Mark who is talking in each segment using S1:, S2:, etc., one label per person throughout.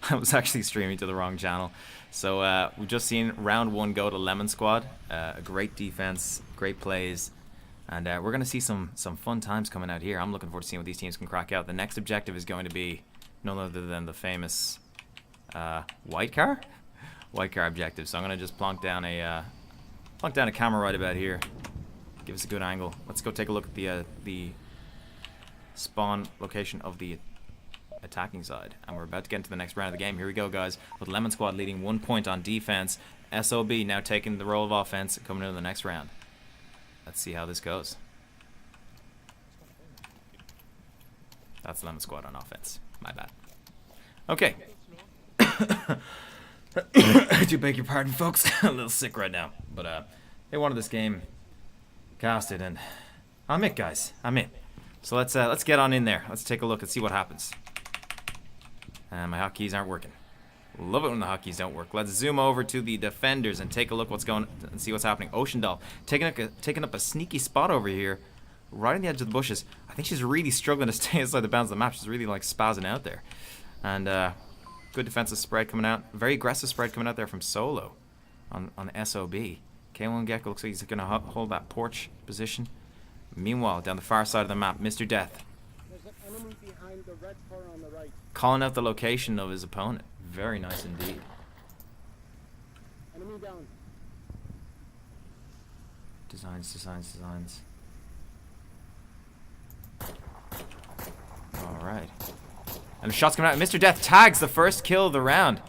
S1: I was actually streaming to the wrong channel. So we've just seen round 1 go to Lemon Squad. A great defense, great plays. And we're going to see some fun times coming out here. I'm looking forward to seeing what these teams can crack out. The next objective is going to be none other than the famous white car? White car objective. So I'm going to just plonk down a camera right about here. Give us a good angle. Let's go take a look at the spawn location of the attacking side. And we're about to get into the next round of the game. Here we go, guys. With Lemon Squad leading 1 point on defense. SOB now taking the role of offense and coming into the next round. Let's see how this goes. That's Lemon Squad on offense. My bad. Okay. I do beg your pardon, folks. A little sick right now. But they wanted this game casted, and I'm it, guys. I'm it. So let's get on in there. Let's take a look and see what happens. My hotkeys aren't working. Love it when the hotkeys don't work. Let's zoom over to the defenders and take a look what's going and see what's happening. Ocean Doll taking up a sneaky spot over here, right on the edge of the bushes. I think she's really struggling to stay inside the bounds of the map. She's really like spazzing out there. And good defensive spread coming out. Very aggressive spread coming out there from Solo on SOB. K1 Gecko looks like he's going to hold that porch position. Meanwhile, down the far side of the map, Mr. Death
S2: There's an enemy behind the red car on the right.
S1: calling out the location of his opponent. Very nice indeed.
S2: Enemy down.
S1: Designs. Alright. And the shot's coming out. Mr. Death tags the first kill of the round.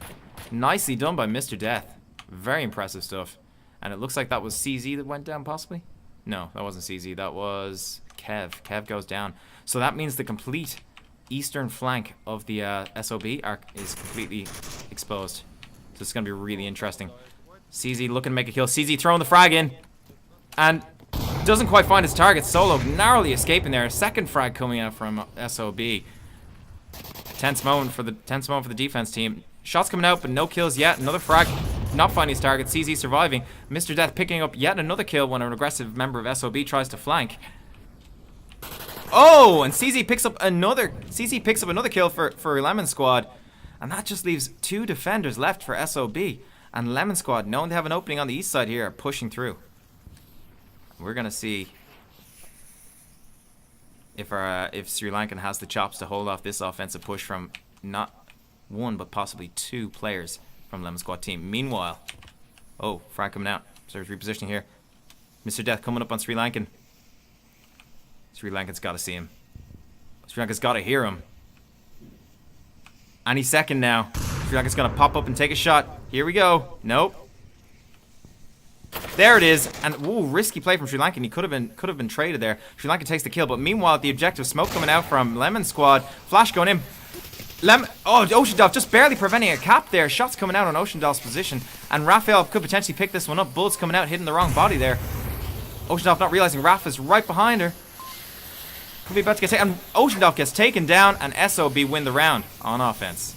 S1: Nicely done by Mr. Death. Very impressive stuff. And it looks like that was CZ that went down, possibly? No, that wasn't CZ. That was Kev. Kev goes down. So that means the complete eastern flank of the SOB arc is completely exposed. So it's going to be really interesting. CZ looking to make a kill. CZ throwing the frag in. And doesn't quite find his target. Solo narrowly escaping there. A second frag coming out from SOB. Tense moment for the defense team. Shots coming out, but no kills yet. Another frag not finding his target. CZ surviving. Mr. Death picking up yet another kill when an aggressive member of SOB tries to flank. Oh, and CZ picks up another kill for Lemon Squad. And that just leaves 2 defenders left for SOB. And Lemon Squad, knowing they have an opening on the east side here, are pushing through. We're gonna see if Sri Lankan has the chops to hold off this offensive push from not 1 but possibly 2 players from Lemon Squad team. Meanwhile, oh, frag coming out. Serves repositioning here. Mr. Death coming up on Sri Lankan. Sri Lankan's got to see him. Sri Lanka's got to hear him. Any second now. Sri Lanka's going to pop up and take a shot. Here we go. Nope. There it is. And ooh, risky play from Sri Lankan. He could have been traded there. Sri Lanka takes the kill, but meanwhile, the objective smoke coming out from Lemon Squad. Flash going in. Ocean Dolph just barely preventing a cap there. Shots coming out on Ocean Dolph's position. And Raphael could potentially pick this one up. Bullets coming out, hitting the wrong body there. Ocean Dolph not realizing Raph is right behind her. Could be about to get taken. And Ocean Dolph gets taken down, and SOB win the round on offense.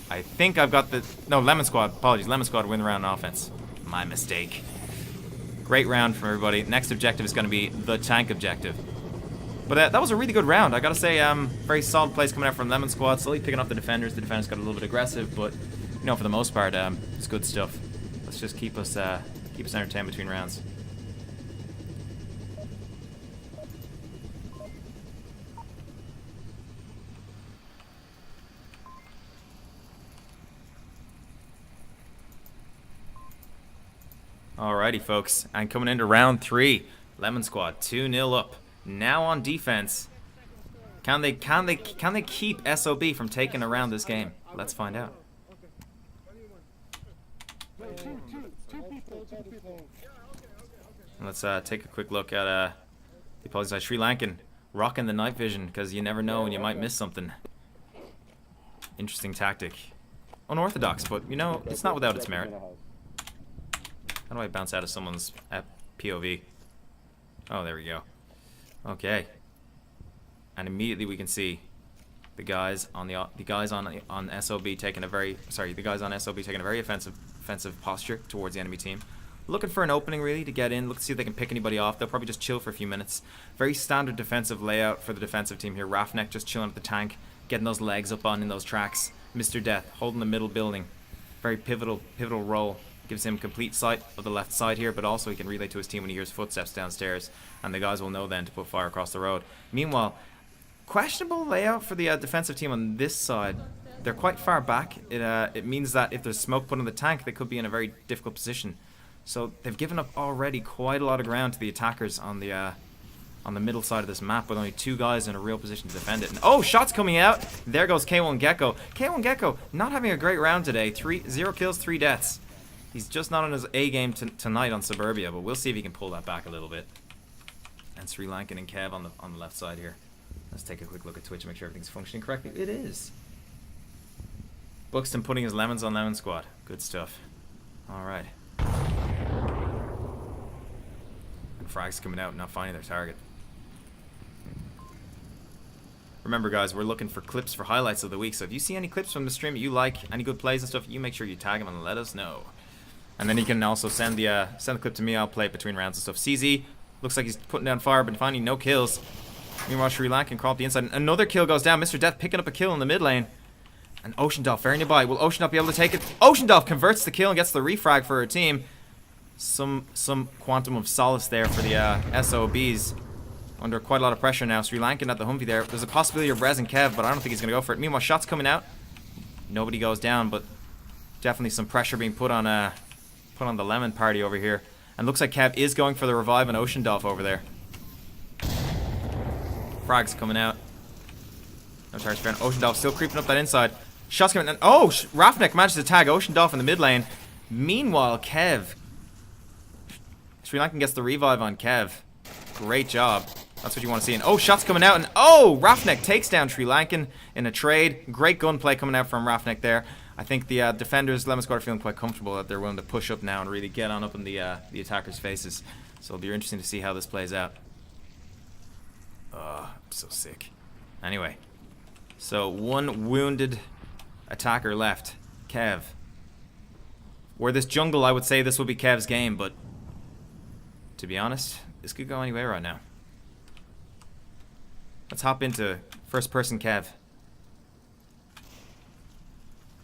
S1: I think I've got the... No, Lemon Squad. Apologies. Lemon Squad win the round on offense. My mistake. Great round from everybody. Next objective is going to be the tank objective. But that was a really good round. I gotta say, very solid plays coming out from Lemon Squad. Slowly picking up the defenders. The defenders got a little bit aggressive, but you know, for the most part, it's good stuff. Let's just keep us entertained between rounds. Alrighty, folks, and coming into round 3, Lemon Squad 2-0 up. Now on defense, can they keep SOB from taking around this game? Let's find out. Let's take a quick look at the opposing side. Sri Lankan rocking the night vision because you never know when you might miss something. Interesting tactic. Unorthodox, but you know, it's not without its merit. How do I bounce out of someone's POV? Oh, there we go. Okay. And immediately we can see the guys on SOB taking a very offensive posture towards the enemy team. Looking for an opening really to get in, look to see if they can pick anybody off. They'll probably just chill for a few minutes. Very standard defensive layout for the defensive team here. Rafnek just chilling at the tank. getting those legs up on in those tracks. Mr. Death holding the middle building. Very pivotal role. Gives him complete sight of the left side here, but also he can relay to his team when he hears footsteps downstairs, and the guys will know then to put fire across the road. Meanwhile, questionable layout for the defensive team on this side. They're quite far back. It means that if there's smoke put on the tank, they could be in a very difficult position. So they've given up already quite a lot of ground to the attackers on the middle side of this map, with only 2 guys in a real position to defend it. And, oh, shots coming out. There goes K1 Gecko. K1 Gecko not having a great round today. 0 kills, 3 deaths. He's just not on his A game tonight on Suburbia, but we'll see if he can pull that back a little bit. And Sri Lankan and Kev on the left side here. Let's take a quick look at Twitch and make sure everything's functioning correctly. It is. Buxton putting his lemons on Lemon Squad. Good stuff. Alright. And frags coming out and not finding their target. Remember, guys, we're looking for clips for highlights of the week, so if you see any clips from the stream that you like, any good plays and stuff, you make sure you tag them and let us know. And then you can also send the clip to me. I'll play it between rounds and stuff. CZ looks like he's putting down fire, but finding no kills. Meanwhile, Sri Lankan crawl up the inside. Another kill goes down. Mr. Death picking up a kill in the mid lane. And Ocean Dolph very nearby. Will Ocean Dolph be able to take it? Ocean Dolph converts the kill and gets the refrag for her team. Some quantum of solace there for the SOBs. Under quite a lot of pressure now. Sri Lankan at the Humvee there. There's a possibility of Rez and Kev, but I don't think he's going to go for it. Meanwhile, shots coming out. Nobody goes down, but definitely some pressure being put on the Lemon party over here. And looks like Kev is going for the revive on Ocean Dolph over there. Frags coming out. No targets found. Ocean Dolph still creeping up that inside. Shots coming in. Oh, Rafnik manages to tag Ocean Dolph in the mid lane. Meanwhile, Kev. Sri Lankan gets the revive on Kev. Great job. That's what you want to see. And oh, shots coming out. And oh, Rafnik takes down Sri Lankan in a trade. Great gunplay coming out from Rafnik there. I think the defenders, Lemon Squad, are feeling quite comfortable that they're willing to push up now and really get on up in the attackers' faces. So it'll be interesting to see how this plays out. I'm so sick. Anyway. So, 1 wounded attacker left. Kev. Were this jungle, I would say this would be Kev's game, but to be honest, this could go anywhere right now. Let's hop into first person Kev.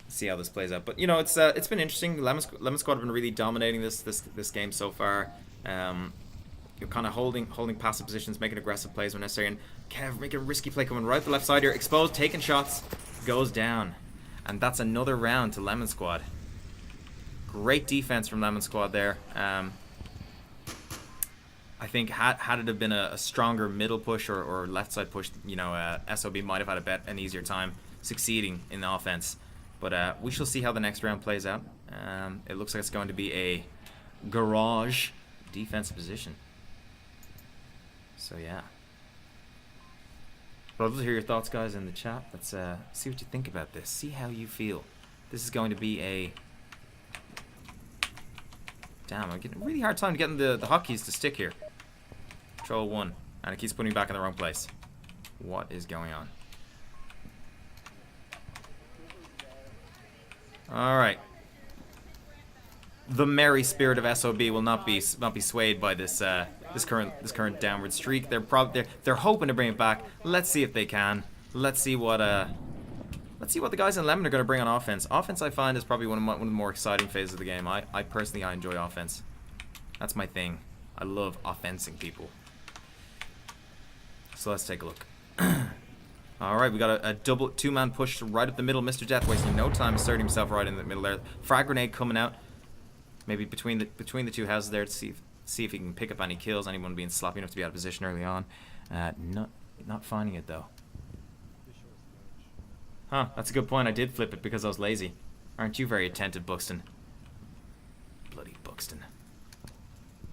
S1: See how this plays out. But you know, it's been interesting. Lemon Squad have been really dominating this game so far. You're kind of holding passive positions, making aggressive plays when necessary, and Kev making a risky play coming right the left side here, exposed, taking shots, goes down, and that's another round to Lemon Squad. Great defense from Lemon Squad there. I think had it have been a stronger middle push or left side push, you know, SOB might have had an easier time succeeding in the offense. But we shall see how the next round plays out. It looks like it's going to be a garage defensive position. So yeah. But I'd love to hear your thoughts, guys, in the chat. Let's see what you think about this. See how you feel. This is going to be a... Damn, I'm getting a really hard time getting the hotkeys to stick here. Control 1. And it keeps putting me back in the wrong place. What is going on? Alright. The merry spirit of SOB will not be swayed by this current downward streak. They're hoping to bring it back. Let's see if they can. Let's see what the guys in Lemon are going to bring on offense. Offense, I find, is probably one of the more exciting phases of the game. I personally enjoy offense. That's my thing. I love offensing people. So let's take a look. Alright, we got a double 2-man push right up the middle. Mr. Death wasting no time asserting himself right in the middle there. Frag grenade coming out. Maybe between the two houses there to see if he can pick up any kills. Anyone being sloppy enough to be out of position early on. Not finding it though. Huh, that's a good point. I did flip it because I was lazy. Aren't you very attentive, Buxton? Bloody Buxton.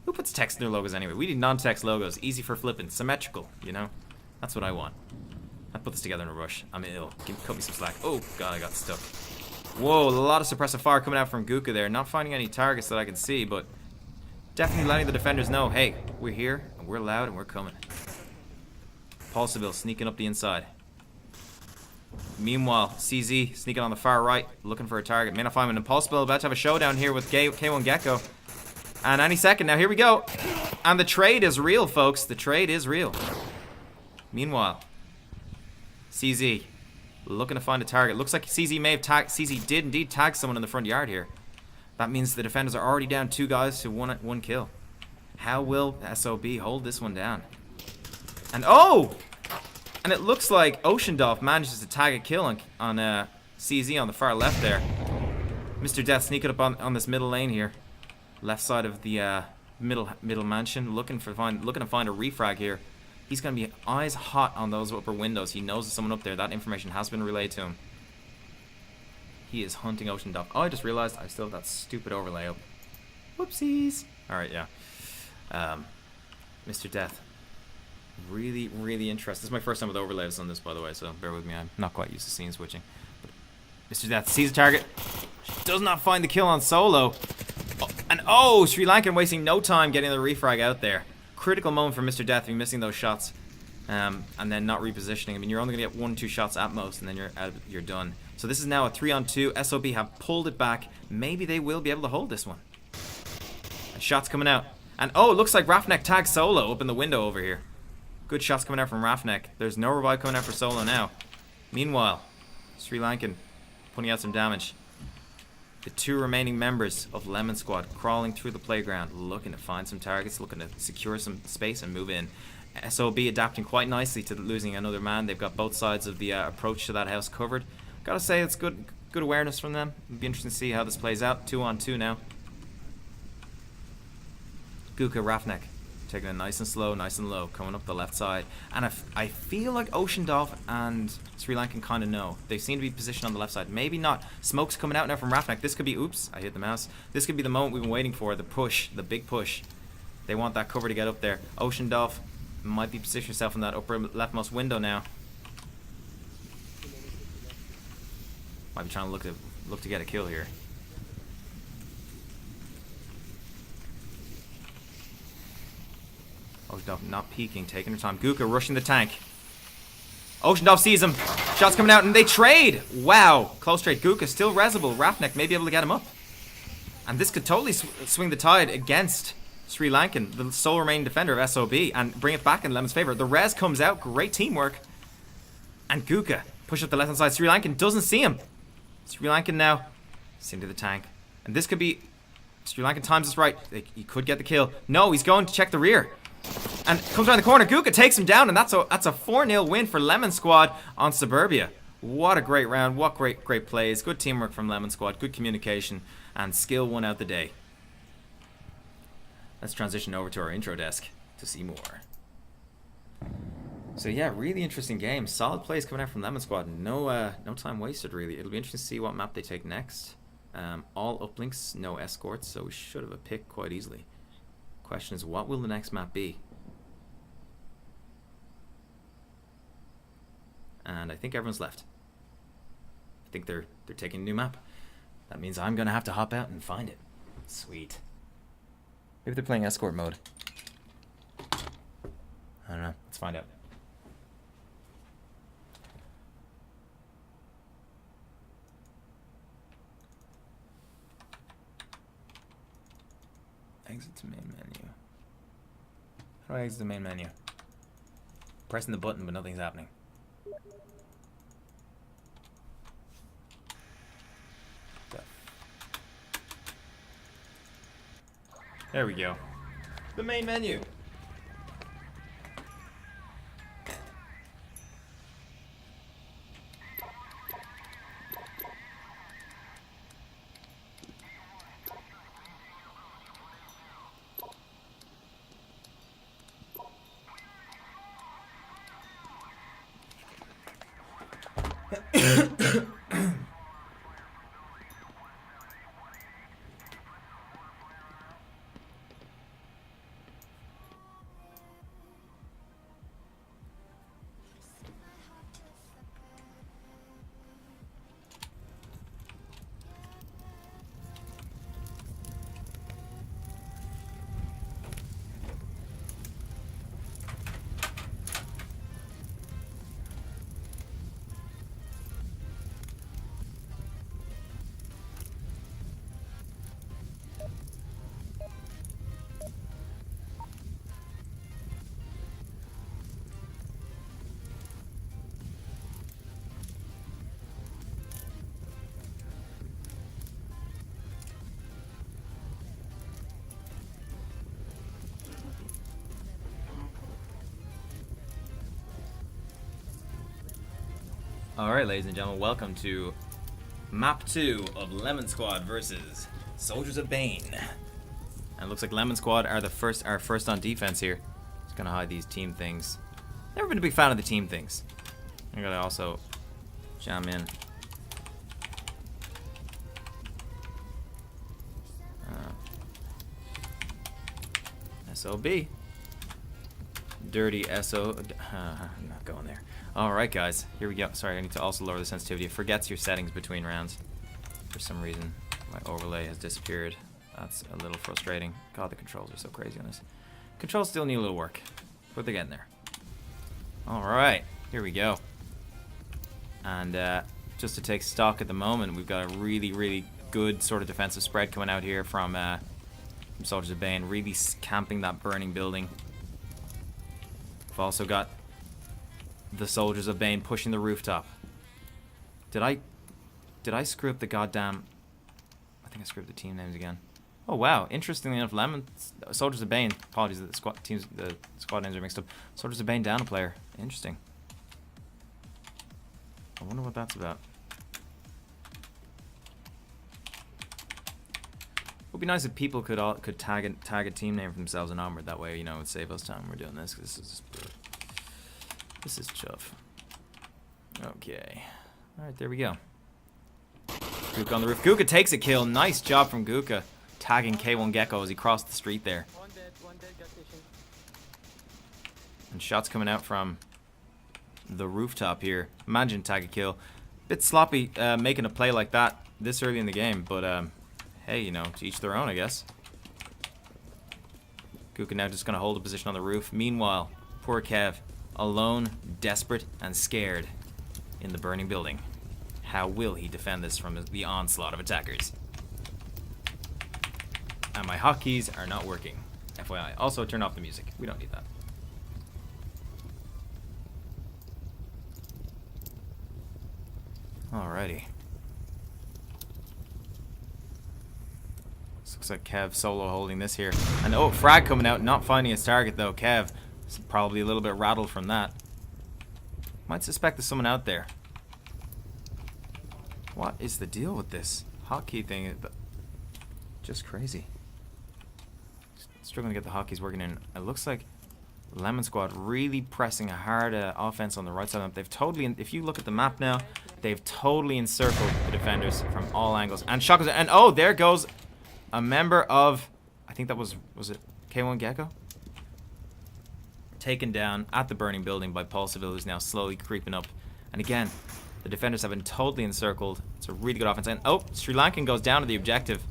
S1: Who puts text in their logos anyway? We need non-text logos. Easy for flipping. Symmetrical, you know? That's what I want. I put this together in a rush. I'm ill. Cut me some slack. Oh, God, I got stuck. Whoa, a lot of suppressive fire coming out from Guka there. Not finding any targets that I can see, but definitely letting the defenders know, hey, we're here, and we're loud, and we're coming. Pulsaville sneaking up the inside. Meanwhile, CZ sneaking on the far right, looking for a target. May not find him. Impulsaville about to have a showdown here with K1 Gecko. And any second now, here we go. And the trade is real, folks. The trade is real. Meanwhile, CZ Looking to find a target. Looks like CZ may have tagged. CZ did indeed tag someone in the front yard here. That means the defenders are already down 2 guys to one kill. How will SOB hold this one down? And oh! And it looks like Oceandolph manages to tag a kill on CZ on the far left there. Mr. Death sneaking up on this middle lane here. Left side of the middle mansion. Looking to find a refrag here. He's going to be eyes hot on those upper windows. He knows there's someone up there. That information has been relayed to him. He is hunting Oceandolph. Oh, I just realized I still have that stupid overlay up. Whoopsies. Alright, yeah. Mr. Death. Really, really interesting. This is my first time with overlays on this, by the way, so bear with me. I'm not quite used to scene switching. But Mr. Death sees the target. Does not find the kill on solo. Oh, and oh, Sri Lankan wasting no time getting the refrag out there. Critical moment for Mr. Death, being missing those shots. And then not repositioning. I mean, you're only going to get 1 or 2 shots at most, and then you're done. So this is now a 3-on-2. SOB have pulled it back. Maybe they will be able to hold this one. And shots coming out. And oh, it looks like Rafnek tags solo up in the window over here. Good shots coming out from Rafnek. There's no revive coming out for solo now. Meanwhile, Sri Lankan putting out some damage. The 2 remaining members of Lemon Squad crawling through the playground, looking to find some targets, looking to secure some space and move in. SOB adapting quite nicely to losing another man. They've got both sides of the approach to that house covered. Gotta say, it's good awareness from them. It'll be interesting to see how this plays out. 2-on-2 now. Guka Rafnek taking it nice and slow, nice and low, coming up the left side. And I feel like Oceandolph and Sri Lankan kind of know. They seem to be positioned on the left side. Maybe not. Smoke's coming out now from Rafnek. This could be, oops, I hit the mouse. This could be the moment we've been waiting for, the push, the big push. They want that cover to get up there. Oceandolph might be positioning himself in that upper leftmost window now. Might be trying to look to get a kill here. Oceandolph not peeking, taking her time. Guka rushing the tank. Oceandolph sees him. Shots coming out, and they trade. Wow, close trade. Guka still resable. Rafnek may be able to get him up. And this could totally swing the tide against Sri Lankan, the sole remaining defender of SOB, and bring it back in Lemon's favor. The res comes out. Great teamwork. And Guka push up the left-hand side. Sri Lankan doesn't see him. Sri Lankan now into the tank. And this could be... Sri Lankan times this right. He could get the kill. No, he's going to check the rear. And comes around the corner. Guka takes him down, and that's a 4-0 win for Lemon Squad on Suburbia. What a great round. What great plays. Good teamwork from Lemon Squad. Good communication. And skill won out the day. Let's transition over to our intro desk to see more. So yeah, really interesting game. Solid plays coming out from Lemon Squad. No time wasted really. It'll be interesting to see what map they take next. All uplinks, no escorts, so we should have a pick quite easily. Question is, what will the next map be? And I think everyone's left. I think they're taking a new map. That means I'm gonna have to hop out and find it. Sweet. Maybe they're playing escort mode. I don't know. Let's find out. Exit to main menu. How do I exit the main menu? Pressing the button, but nothing's happening. There we go. The main menu. Alright, ladies and gentlemen, welcome to Map 2 of Lemon Squad versus Soldiers of Bane. And it looks like Lemon Squad are first on defense here. Just gonna hide these team things. Never been a big fan of the team things. I gotta also jam in. SOB. Dirty SO. I'm not going there. Alright, guys. Here we go. Sorry, I need to also lower the sensitivity. It forgets your settings between rounds. For some reason, my overlay has disappeared. That's a little frustrating. God, the controls are so crazy on this. Controls still need a little work, but they're getting there. Alright, here we go. And just to take stock at the moment, we've got a really, really good sort of defensive spread coming out here from Soldiers of Bane, really camping that burning building. We've also got the Soldiers of Bane pushing the rooftop. Did I screw up the goddamn... I think I screwed up the team names again. Oh wow, interestingly enough, Soldiers of Bane, apologies that the squad names are mixed up. Soldiers of Bane down a player. Interesting. I wonder what that's about. It would be nice if people could tag a team name for themselves in Onward. That way, you know, it would save us time when we're doing this. Cause this is chuff. Okay. Alright, there we go. Gooka on the roof. Gooka takes a kill. Nice job from Gooka. Tagging K1 Gecko as he crossed the street there.
S2: One dead, gas station.
S1: And shots coming out from the rooftop here. Imagine tag a kill. Bit sloppy making a play like that this early in the game, but hey, you know, to each their own, I guess. Gooka now just gonna hold a position on the roof. Meanwhile, poor Kev, alone, desperate, and scared in the burning building. How will he defend this from the onslaught of attackers? And my hotkeys are not working. FYI. Also, turn off the music. We don't need that. Alrighty. This looks like Kev solo holding this here. And oh, frag coming out, not finding his target though. Kev is probably a little bit rattled from that. Might suspect there's someone out there. What is the deal with this hotkey thing? Just crazy. Struggling to get the hotkeys working in. It looks like Lemon Squad really pressing a hard offense on the right side. They've totally, if you look at the map now, they've totally encircled the defenders from all angles. And shot goes, and oh, there goes a member of, I think that was it K1 Gecko? Taken down at the burning building by Paul Seville, who's now slowly creeping up. And again, the defenders have been totally encircled. It's a really good offense. And oh, Sri Lankan goes down to the objective.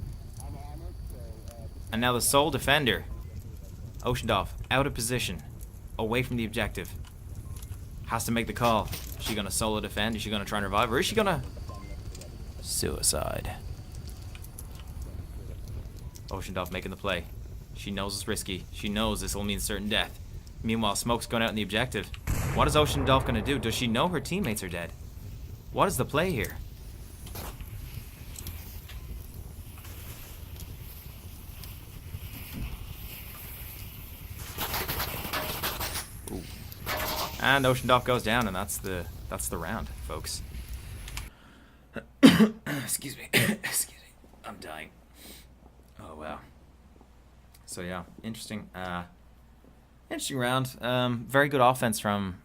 S1: And now the sole defender, Oceandolph, out of position, away from the objective. Has to make the call. Is she going to solo defend? Is she going to try and revive? Or is she going to... suicide. Oceandolph making the play. She knows it's risky. She knows this will mean certain death. Meanwhile, smoke's going out in the objective. What is Oceandolph going to do? Does she know her teammates are dead? What is the play here? Ooh. And Oceandolph goes down, and that's the round, folks. Excuse me. Excuse me. I'm dying. Oh wow. So yeah, interesting. Interesting round. Very good offense from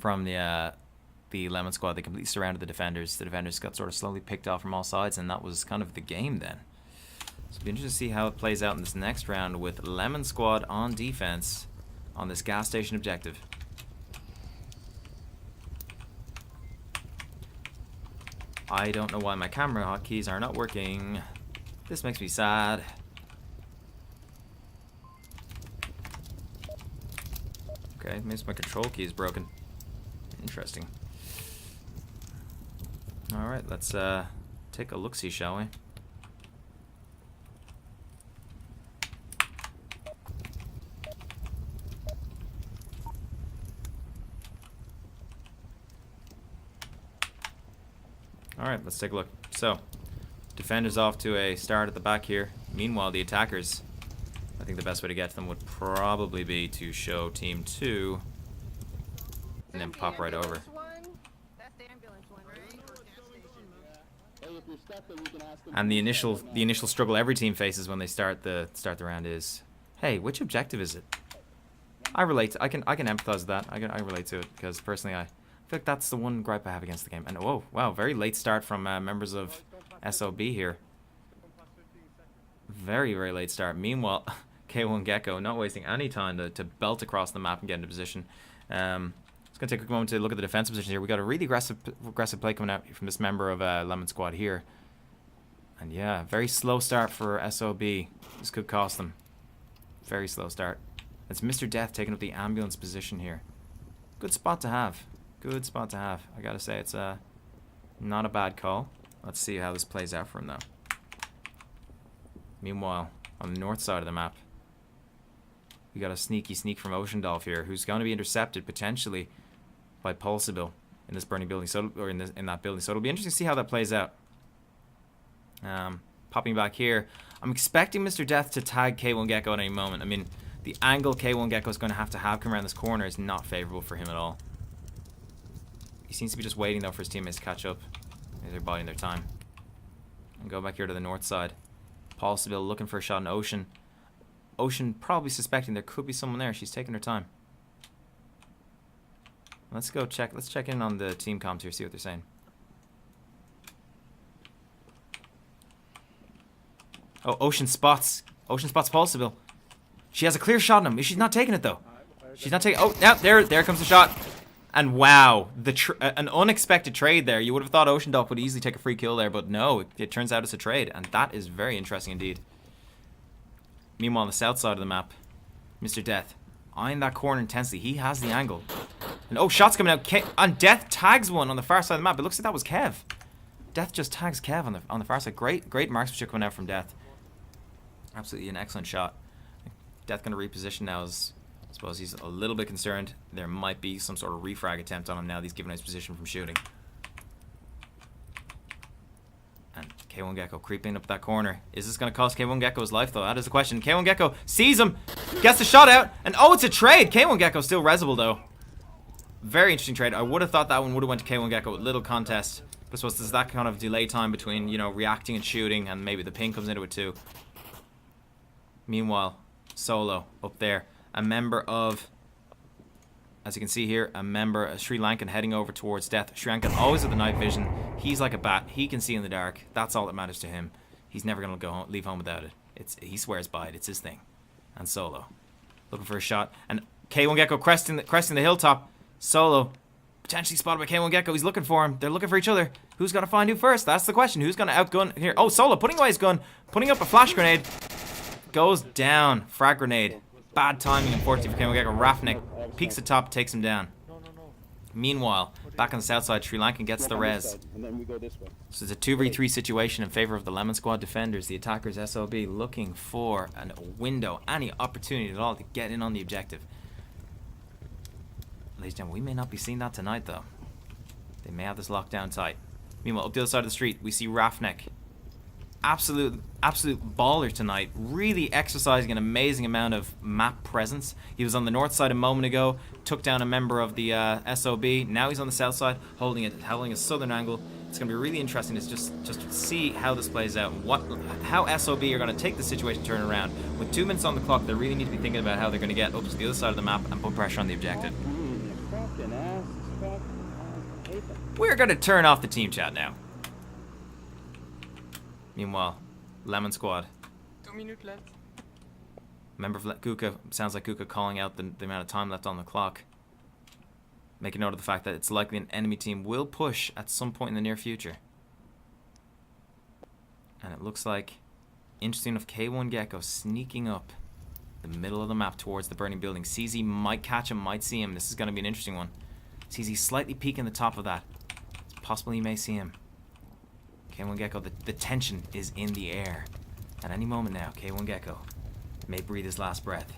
S1: the Lemon Squad. They completely surrounded the defenders. The defenders got sort of slowly picked off from all sides, and that was kind of the game then. So it'll be interesting to see how it plays out in this next round with Lemon Squad on defense on this gas station objective. I don't know why my camera hotkeys are not working. This makes me sad. Okay, maybe my control key is broken. Interesting. Alright, let's take a look-see, shall we? Alright, let's take a look. So, defenders off to a start at the back here. Meanwhile, the attackers, I think the best way to get to them would probably be to show Team 2 and then pop right over.
S2: you're stuck there, you can ask them.
S1: And the initial struggle every team faces when they start the round is, hey, which objective is it? I relate. I can empathize with that. I relate to it because personally I feel like that's the one gripe I have against the game. And whoa, wow, very late start from members of SOB here. Very, very late start. Meanwhile, K1 Gecko not wasting any time to belt across the map and get into position. It's going to take a quick moment to look at the defensive position here. We got a really aggressive play coming out from this member of Lemon Squad here. And yeah, very slow start for SOB. This could cost them. Very slow start. It's Mr. Death taking up the ambulance position here. Good spot to have. Good spot to have. I gotta say, it's not a bad call. Let's see how this plays out for him though. Meanwhile, on the north side of the map, we got a sneaky sneak from Oceandolph here, who's going to be intercepted potentially by Pulsable in this burning building, or in that building. So it'll be interesting to see how that plays out. Popping back here, I'm expecting Mr. Death to tag K1 Gecko at any moment. I mean, the angle K1 Gecko is going to have come around this corner is not favorable for him at all. He seems to be just waiting though for his teammates to catch up. They're biding their time. And go back here to the north side. Pulsable looking for a shot in Ocean. Ocean probably suspecting there could be someone there. She's taking her time. Let's go check. Let's check in on the team comms here, see what they're saying. Oh, Ocean spots Pulsable. She has a clear shot on him. She's not taking it though. She's not taking. Oh, now there comes the shot. And wow, an unexpected trade there. You would have thought Oceandolph would easily take a free kill there, but no, it turns out it's a trade, and that is very interesting indeed. Meanwhile, on the south side of the map, Mr. Death eyeing that corner intensely. He has the angle. And oh, shots coming out. And Death tags one on the far side of the map. It looks like that was Kev. Death just tags Kev on the far side. Great marksmanship coming out from Death. Absolutely an excellent shot. Death going to reposition now as I suppose he's a little bit concerned. There might be some sort of refrag attempt on him now that he's given his position from shooting. And K1 Gecko creeping up that corner. Is this going to cost K1 Gecko his life though? That is the question. K1 Gecko sees him, gets the shot out, and oh, it's a trade. K1 Gecko still resable though. Very interesting trade. I would have thought that one would have went to K1 Gecko with little contest. But I suppose there's that kind of delay time between, you know, reacting and shooting, and maybe the ping comes into it too. Meanwhile, Solo up there. A member of, as you can see here, a Sri Lankan heading over towards Death. Sri Lankan always with the night vision. He's like a bat. He can see in the dark. That's all that matters to him. He's never going to leave home without it. He swears by it. It's his thing. And Solo looking for a shot. And K1 Gecko cresting the hilltop. Solo potentially spotted by K1 Gecko. He's looking for him. They're looking for each other. Who's going to find who first? That's the question. Who's going to outgun here? Oh, Solo putting away his gun. Putting up a flash grenade. Goes down. Frag grenade. Bad timing, unfortunately, for K1 Gecko. Rafnik peeks the top, takes him down. Meanwhile, back on the south side, Sri Lankan gets the res. So it's a 2v3 situation in favor of the Lemon Squad defenders. The attackers, SOB, looking for a window, any opportunity at all to get in on the objective. Ladies and gentlemen, we may not be seeing that tonight, though. They may have this locked down tight. Meanwhile, up the other side of the street, we see Rafnik. Absolute baller tonight. Really exercising an amazing amount of map presence. He was on the north side a moment ago, took down a member of the SOB. Now he's on the south side, holding a southern angle. It's going to be really interesting to just see how this plays out, and how SOB are going to take the situation, turn around. With 2 minutes on the clock, they really need to be thinking about how they're going to get up to the other side of the map and put pressure on the objective. We're going to turn off the team chat now. Meanwhile, Lemon Squad.
S3: 2 minutes left.
S1: Member of Kuka, sounds like Kuka calling out the amount of time left on the clock. Making note of the fact that it's likely an enemy team will push at some point in the near future. And it looks like, interesting enough, K1 Gecko sneaking up the middle of the map towards the burning building. CZ might catch him, might see him. This is going to be an interesting one. CZ slightly peeking the top of that. It's possible he may see him. K1 Gecko, the tension is in the air. At any moment now, K1 Gecko may breathe his last breath.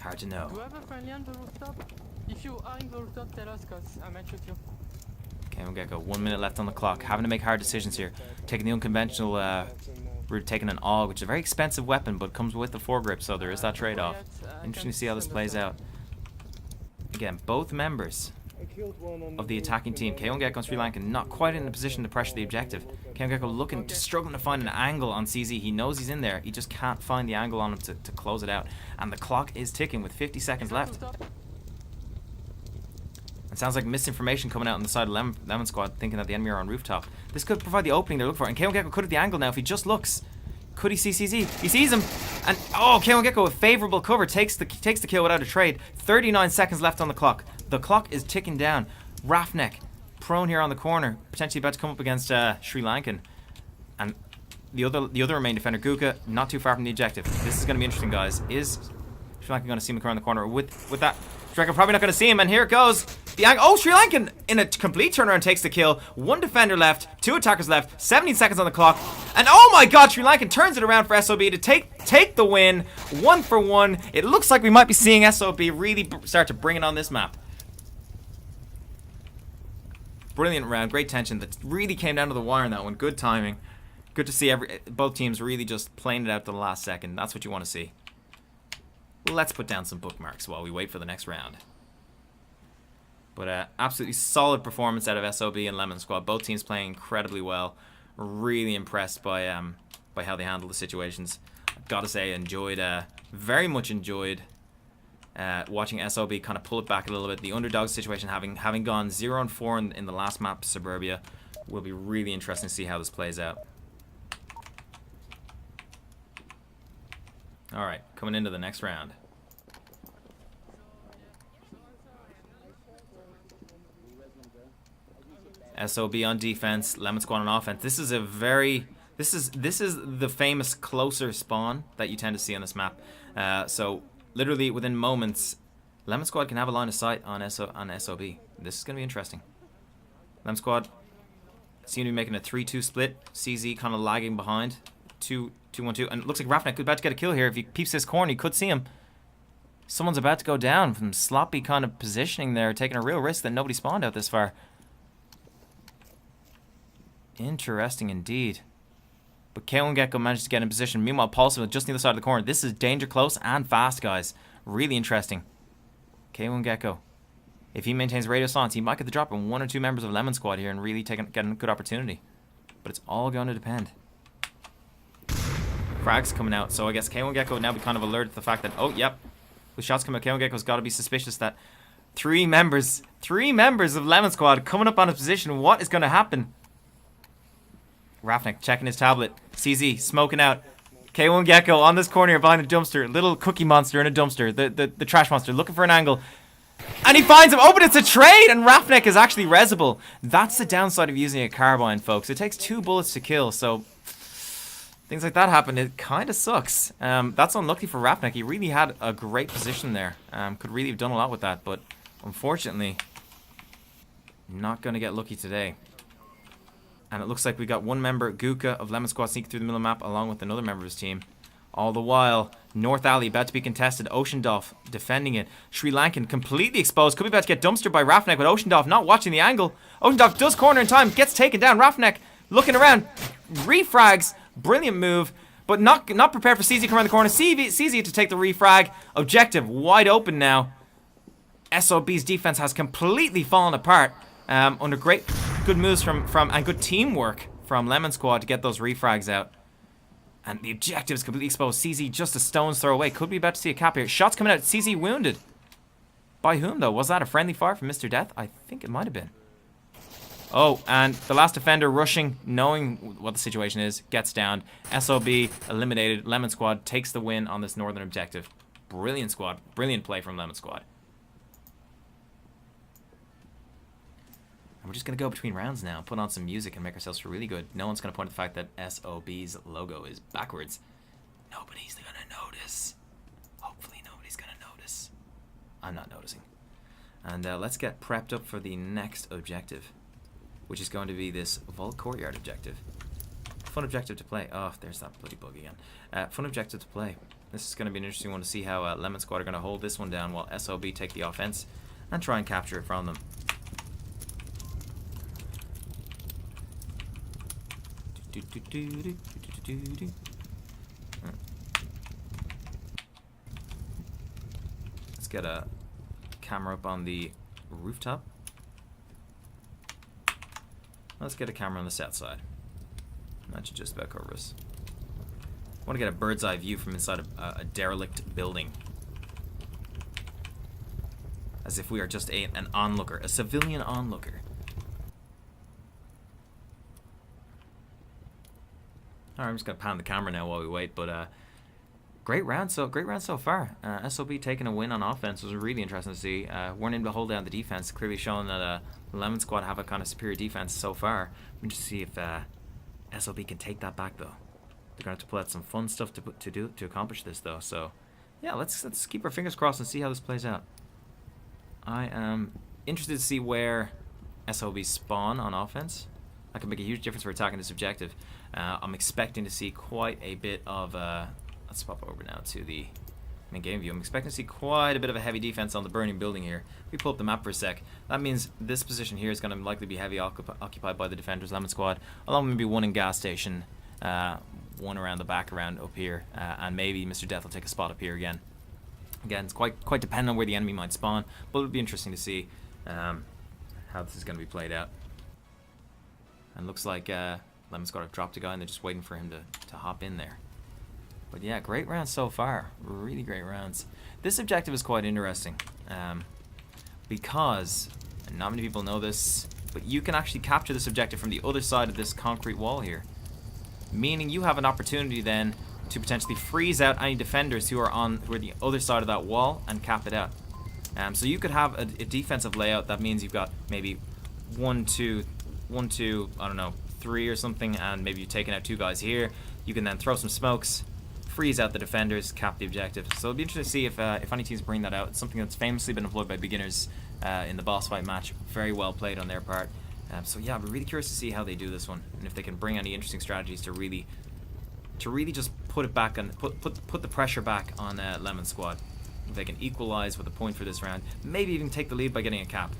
S1: Hard to know.
S3: Do you have a friendly on the rooftop? If you are in the rooftop, tell us, cause I might shoot you.
S1: K1 Gecko, 1 minute left on the clock. Having to make hard decisions here. Taking the unconventional route, taking an AUG, which is a very expensive weapon, but comes with the foregrip, so there is that trade-off. Interesting to see how this plays out. Again, both members of the attacking team. K1 Gecko and Sri Lanka not quite in a position to pressure the objective. K1 Gecko struggling to find an angle on CZ. He knows he's in there. He just can't find the angle on him to close it out. And the clock is ticking with 50 seconds left. It sounds like misinformation coming out on the side of Lemon Squad, thinking that the enemy are on rooftop. This could provide the opening they're looking for. And K1 Gecko could have the angle now if he just looks. Could he see CZ? He sees him. And oh, K1 Gecko with favorable cover takes the kill without a trade. 39 seconds left on the clock. The clock is ticking down. Rafnek prone here on the corner, potentially about to come up against Sri Lankan. And the other remaining defender, Guka, not too far from the objective. This is going to be interesting, guys. Is Sri Lankan going to see him around the corner? With that, Sri Lankan probably not going to see him. And here it goes. Oh, Sri Lankan in a complete turnaround takes the kill. One defender left, 2 attackers left, 17 seconds on the clock. And oh my god, Sri Lankan turns it around for SOB to take the win. 1 for 1. It looks like we might be seeing SOB really start to bring it on this map. Brilliant round, great tension. That really came down to the wire in that one. Good timing. Good to see both teams really just playing it out to the last second. That's what you want to see. Let's put down some bookmarks while we wait for the next round. But absolutely solid performance out of SOB and Lemon Squad. Both teams playing incredibly well. Really impressed by how they handled the situations. I've got to say, very much enjoyed watching SOB kind of pull it back a little bit. The underdog situation, having gone 0-4 in the last map, Suburbia, will be really interesting to see how this plays out. All right, coming into the next round. SOB on defense, Lemon Squad on offense. This is the famous closer spawn that you tend to see on this map. So literally within moments, Lemon Squad can have a line of sight on SOB. This is going to be interesting. Lemon Squad seem to be making a 3-2 split. CZ kind of lagging behind. 2-1-2. And it looks like Rafnek about to get a kill here. If he peeps this corner, he could see him. Someone's about to go down from sloppy kind of positioning there, taking a real risk that nobody spawned out this far. Interesting indeed. But K1 Gecko managed to get in position. Meanwhile, Paulson just on the other side of the corner. This is danger close and fast, guys. Really interesting. K1 Gecko. If he maintains radio silence, he might get the drop on 1 or 2 members of Lemon Squad here and really get a good opportunity. But it's all going to depend. Frags coming out. So I guess K1 Gecko now be kind of alerted to the fact that, oh, yep. With shots coming out, K1 Gecko's got to be suspicious that 3 members of Lemon Squad coming up on his position. What is going to happen? Rafnek checking his tablet. CZ smoking out. K1 Gecko on this corner behind the dumpster. Little cookie monster in a dumpster. The trash monster looking for an angle. And he finds him. Oh, but it's a trade. And Rafnek is actually resable. That's the downside of using a carbine, folks. It takes 2 bullets to kill. So things like that happen. It kind of sucks. That's unlucky for Rafnek. He really had a great position there. Could really have done a lot with that. But unfortunately, not going to get lucky today. And it looks like we got one member, Guka, of Lemon Squad sneaking through the middle map along with another member of his team. All the while, North Alley about to be contested. Oceandolph defending it. Sri Lankan completely exposed. Could be about to get dumpstered by Rafnek, but Oceandolph not watching the angle. Oceandolph does corner in time, gets taken down. Rafnek looking around, refrags. Brilliant move, but not prepared for CZ to come around the corner. CZ to take the refrag. Objective wide open now. SOB's defense has completely fallen apart. Under good moves from and good teamwork from Lemon Squad to get those refrags out. And the objective is completely exposed. CZ just a stone's throw away. Could be about to see a cap here. Shots coming out. CZ wounded. By whom, though? Was that a friendly fire from Mr. Death? I think it might have been. Oh, and the last defender rushing, knowing what the situation is, gets down. SOB eliminated. Lemon Squad takes the win on this northern objective. Brilliant squad. Brilliant play from Lemon Squad. We're just going to go between rounds now, put on some music and make ourselves feel really good. No one's going to point to the fact that SOB's logo is backwards. Nobody's going to notice. Hopefully nobody's going to notice. I'm not noticing. And let's get prepped up for the next objective, which is going to be this Vault Courtyard objective. Fun objective to play. Oh, there's that bloody bug again. Fun objective to play. This is going to be an interesting one to see how Lemon Squad are going to hold this one down while SOB take the offense and try and capture it from them. Let's get a camera up on the rooftop. Let's get a camera on the south side. That should just about cover us. I want to get a bird's eye view from inside a derelict building. As if we are just an onlooker, a civilian onlooker. Alright, I'm just going to pan the camera now while we wait, but great round so far. SOB taking a win on offense was really interesting to see. Weren't able to hold down the defense, clearly showing that Lemon Squad have a kind of superior defense so far. We'll just see if SOB can take that back though. They're going to have to pull out some fun stuff to accomplish this though. So yeah, let's keep our fingers crossed and see how this plays out. I am interested to see where SOB spawn on offense. That can make a huge difference for attacking this objective. I'm expecting to see quite a bit of let's pop over now to the main game view. I'm expecting to see quite a bit of a heavy defense on the burning building here. If we pull up the map for a sec, that means this position here is going to likely be heavy occupied by the defenders, Lemon Squad, along with maybe one in gas station, one around the back, around up here, and maybe Mr. Death will take a spot up here again. Again, it's quite dependent on where the enemy might spawn, but it'll be interesting to see how this is going to be played out. And looks like Lemon Squad have dropped a guy and they're just waiting for him to hop in there. But yeah, great rounds so far. Really great rounds. This objective is quite interesting because, and not many people know this, but you can actually capture this objective from the other side of this concrete wall here. Meaning you have an opportunity then to potentially freeze out any defenders who are the other side of that wall and cap it out. So you could have a defensive layout that means you've got maybe 1, 2, I don't know, 3 or something, and maybe you've taken out 2 guys here. You can then throw some smokes, freeze out the defenders, cap the objective. So it'll be interesting to see if any teams bring that out. It's something that's famously been employed by beginners in the boss fight match. Very well played on their part. So yeah, I'm really curious to see how they do this one, and if they can bring any interesting strategies to really just put it back and put the pressure back on Lemon Squad. If they can equalize with a point for this round, maybe even take the lead by getting a cap.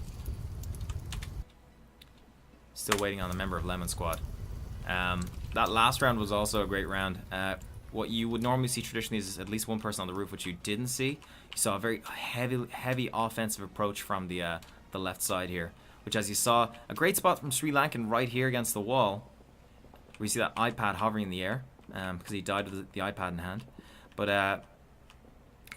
S1: Still waiting on the member of Lemon Squad. That last round was also a great round. What you would normally see traditionally is at least one person on the roof, which you didn't see. You saw a very heavy offensive approach from the left side here, which, as you saw, a great spot from Sri Lankan right here against the wall. We see that iPad hovering in the air because he died with the iPad in hand. But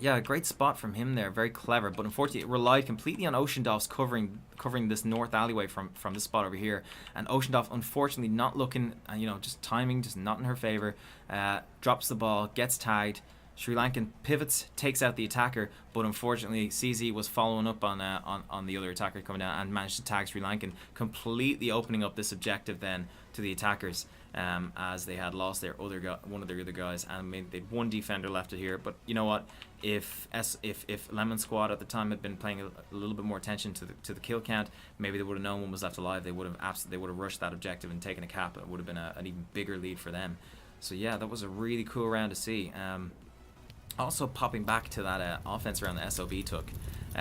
S1: yeah, a great spot from him there, very clever. But unfortunately, it relied completely on Oceandolph's covering this north alleyway from this spot over here. And Oceandolph, unfortunately, not looking, just timing, just not in her favor. Drops the ball, gets tagged. Sri Lankan pivots, takes out the attacker, but unfortunately, CZ was following up on the other attacker coming down and managed to tag Sri Lankan, completely opening up this objective then to the attackers. As they had lost their one of their other guys, and I mean, they'd one defender left here. But you know what? If Lemon Squad at the time had been paying a little bit more attention to the kill count, maybe they would have known one was left alive. They would have rushed that objective and taken a cap. It would have been an even bigger lead for them. So yeah, that was a really cool round to see. Also popping back to that offense round the SOB took.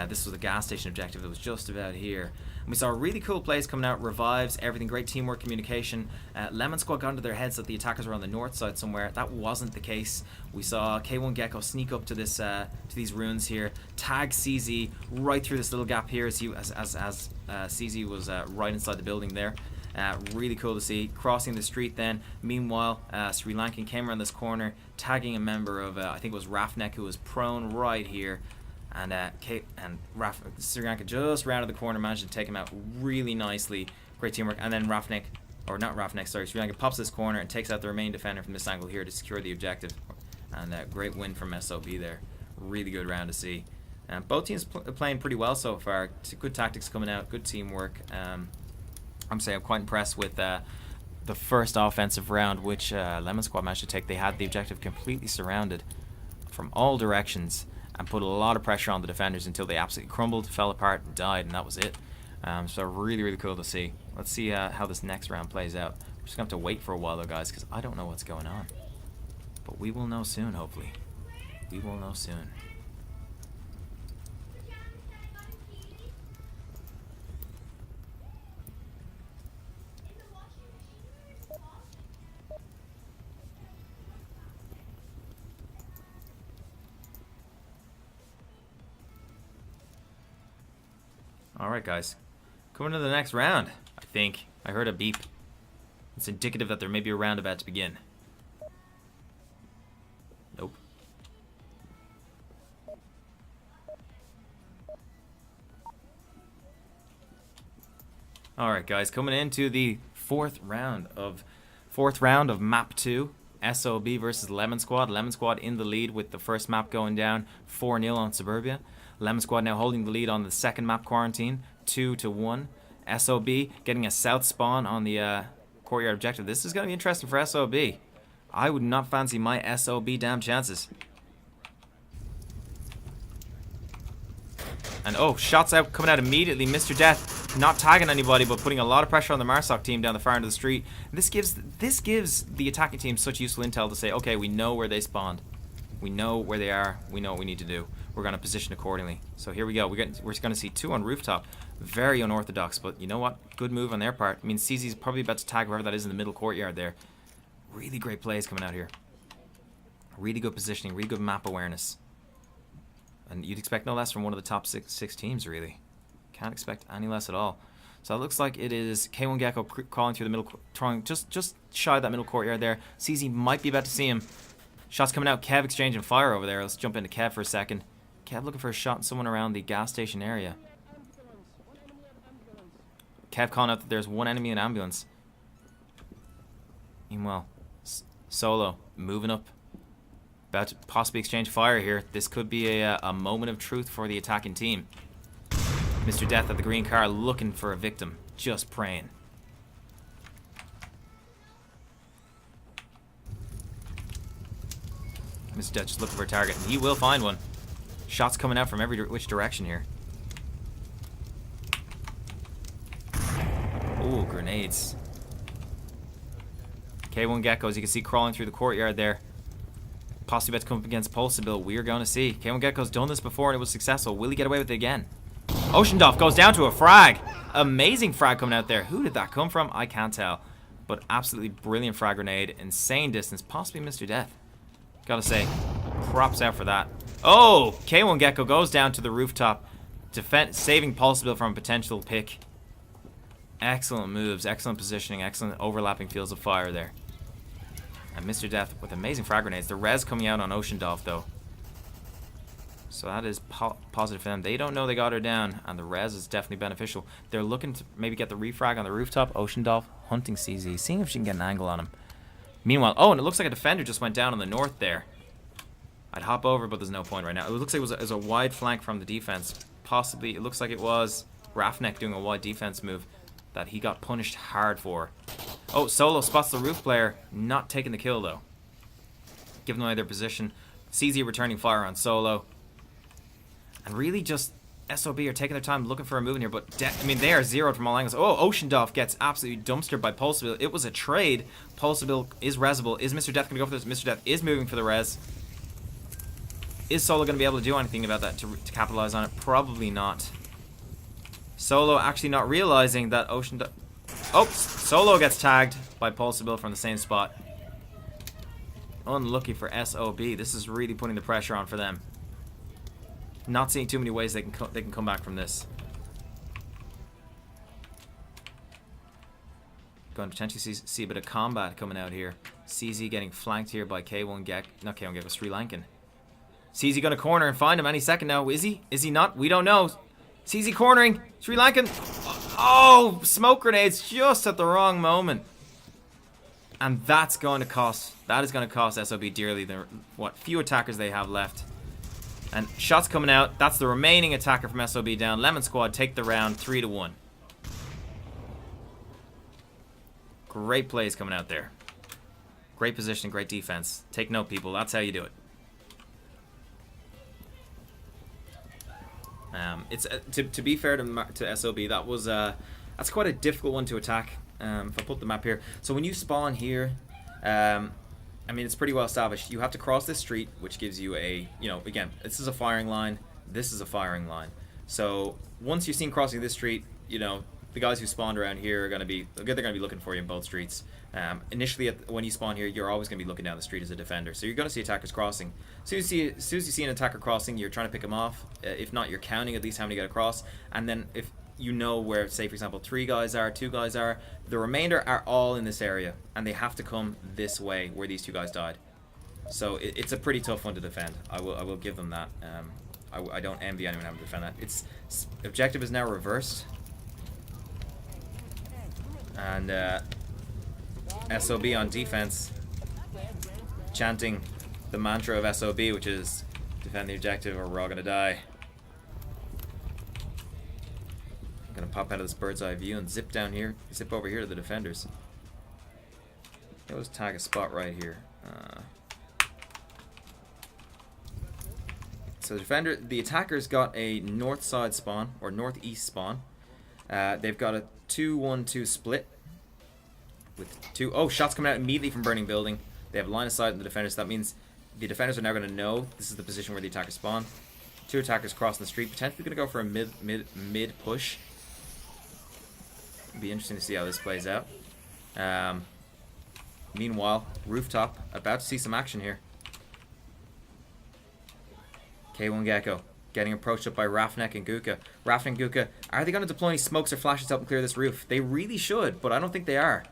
S1: This was the gas station objective. It was just about here. And we saw really cool plays coming out, revives, everything, great teamwork, communication. Lemon Squad got into their heads that the attackers were on the north side somewhere. That wasn't the case. We saw K1 Gecko sneak up to these ruins here, tag CZ right through this little gap here as CZ was right inside the building there. Really cool to see. Crossing the street then. Meanwhile, Sri Lankan came around this corner, tagging a member of, I think it was Rafnek, who was prone right here. And Sri Lanka just rounded the corner, managed to take him out really nicely. Great teamwork. And then Sri Lanka pops this corner and takes out the remaining defender from this angle here to secure the objective. And great win from SOB there. Really good round to see. Both teams playing pretty well so far. Good tactics coming out, good teamwork. I'm quite impressed with the first offensive round, which Lemon Squad managed to take. They had the objective completely surrounded from all directions and put a lot of pressure on the defenders until they absolutely crumbled, fell apart, and died, and that was it. So really, really cool to see. Let's see how this next round plays out. We're just going to have to wait for a while, though, guys, because I don't know what's going on. But we will know soon, hopefully. We will know soon. Alright guys, coming to the next round, I think I heard a beep. It's indicative that there may be a round about to begin. Nope. Alright guys, coming into the fourth round of map 2. SOB versus Lemon Squad. Lemon Squad in the lead with the first map going down 4-0 on Suburbia. Lemon Squad now holding the lead on the second map, Quarantine, 2-1. SOB getting a south spawn on the courtyard objective. This is going to be interesting for SOB. I would not fancy my SOB damn chances. And oh, shots out, coming out immediately. Mr. Death not tagging anybody, but putting a lot of pressure on the Marsoc team down the far end of the street. This gives the attacking team such useful intel to say, okay, we know where they spawned. We know where they are. We know what we need to do. We're going to position accordingly. So here we go. We're going to see 2 on rooftop. Very unorthodox, but you know what? Good move on their part. I mean, CZ's probably about to tag whoever that is in the middle courtyard there. Really great plays coming out here. Really good positioning. Really good map awareness. And you'd expect no less from one of the top six teams, really. Can't expect any less at all. So it looks like it is K1 Gecko crawling through the middle, trying just shy of that middle courtyard there. CZ might be about to see him. Shots coming out. Kev exchanging fire over there. Let's jump into Kev for a second. Kev looking for a shot on someone around the gas station area. Kev calling out that there's one enemy in ambulance. Meanwhile, Solo moving up. About to possibly exchange fire here. This could be a moment of truth for the attacking team. Mr. Death at the green car looking for a victim. Just praying. Mr. Death just looking for a target. And he will find one. Shots coming out from every which direction here. Ooh, grenades. K1 Gecko, as you can see, crawling through the courtyard there. Possibly about to come up against Pulsabil. We're going to see. K1 Gecko's done this before and it was successful. Will he get away with it again? Oceandolph goes down to a frag. Amazing frag coming out there. Who did that come from? I can't tell. But absolutely brilliant frag grenade. Insane distance. Possibly Mr. Death. Gotta say, props out for that. Oh! K1 Gecko goes down to the rooftop. Saving Pulsabil from a potential pick. Excellent moves. Excellent positioning. Excellent overlapping fields of fire there. And Mr. Death with amazing frag grenades. The res coming out on Oceandolph though. So that is positive for them. They don't know they got her down, and the res is definitely beneficial. They're looking to maybe get the refrag on the rooftop. Oceandolph hunting CZ, seeing if she can get an angle on him. Meanwhile, oh, and it looks like a defender just went down on the north there. I'd hop over, but there's no point right now. It looks like it was a wide flank from the defense. Possibly, it looks like it was Rafnek doing a wide defense move that he got punished hard for. Oh, Solo spots the roof player, not taking the kill though. Giving away their position. CZ returning fire on Solo. And really just SOB are taking their time looking for a move in here, but I mean, they are zeroed from all angles. Oh, Oceandolph gets absolutely dumpstered by Pulsabil. It was a trade. Pulsabil is resable. Is Mr. Death going to go for this? Mr. Death is moving for the res. Is Solo going to be able to do anything about that to capitalize on it? Probably not. Solo actually not realizing that Oceandolph... Oh, Solo gets tagged by Pulsabil from the same spot. Unlucky for SOB. This is really putting the pressure on for them. Not seeing too many ways they can come back from this. Going to potentially see a bit of combat coming out here. CZ getting flanked here by K1 Gecko. Not K1 Gecko, Sri Lankan. CZ going to corner and find him any second now. Is he? Is he not? We don't know. CZ cornering. Sri Lankan. Oh, smoke grenades just at the wrong moment. And that's going to cost. That is going to cost SOB dearly. The what few attackers they have left. And shots coming out. That's the remaining attacker from SOB down. Lemon Squad take the round 3-1. Great plays coming out there. Great position, great defense. Take note, people. That's how you do it. It's to be fair to SOB, that was that's quite a difficult one to attack. If I put the map here, so when you spawn here, I mean, it's pretty well established. You have to cross this street, which gives you a, you know, again, this is a firing line. This is a firing line. So once you're seen crossing this street, you know, the guys who spawned around here are going to be, they're going to be looking for you in both streets. Initially, when you spawn here, you're always going to be looking down the street as a defender. So you're going to see attackers crossing. As soon as you see an attacker crossing, you're trying to pick them off. If not, you're counting at least how many get across. And then if you know where, say for example, 3 guys are, 2 guys are. The remainder are all in this area, and they have to come this way where these 2 guys died. So it's a pretty tough one to defend. I will give them that. I don't envy anyone having to defend that. Its objective is now reversed, and SOB on defense, chanting the mantra of SOB, which is defend the objective or we're all gonna die. I'm gonna pop out of this bird's eye view and zip down here, zip over here to the defenders. Let's tag a spot right here. So the attackers got a north side spawn, or northeast spawn. They've got a 2-1-2 split. With 2, oh, shots coming out immediately from burning building. They have line of sight on the defenders. That means the defenders are now going to know this is the position where the attackers spawn. 2 attackers crossing the street, potentially going to go for a mid push. It'll be interesting to see how this plays out. Meanwhile, rooftop, about to see some action here. K1 Gecko getting approached up by Rafnek and Guka. Rafnek and Guka, are they going to deploy any smokes or flashes to help them clear this roof? They really should, but I don't think they are.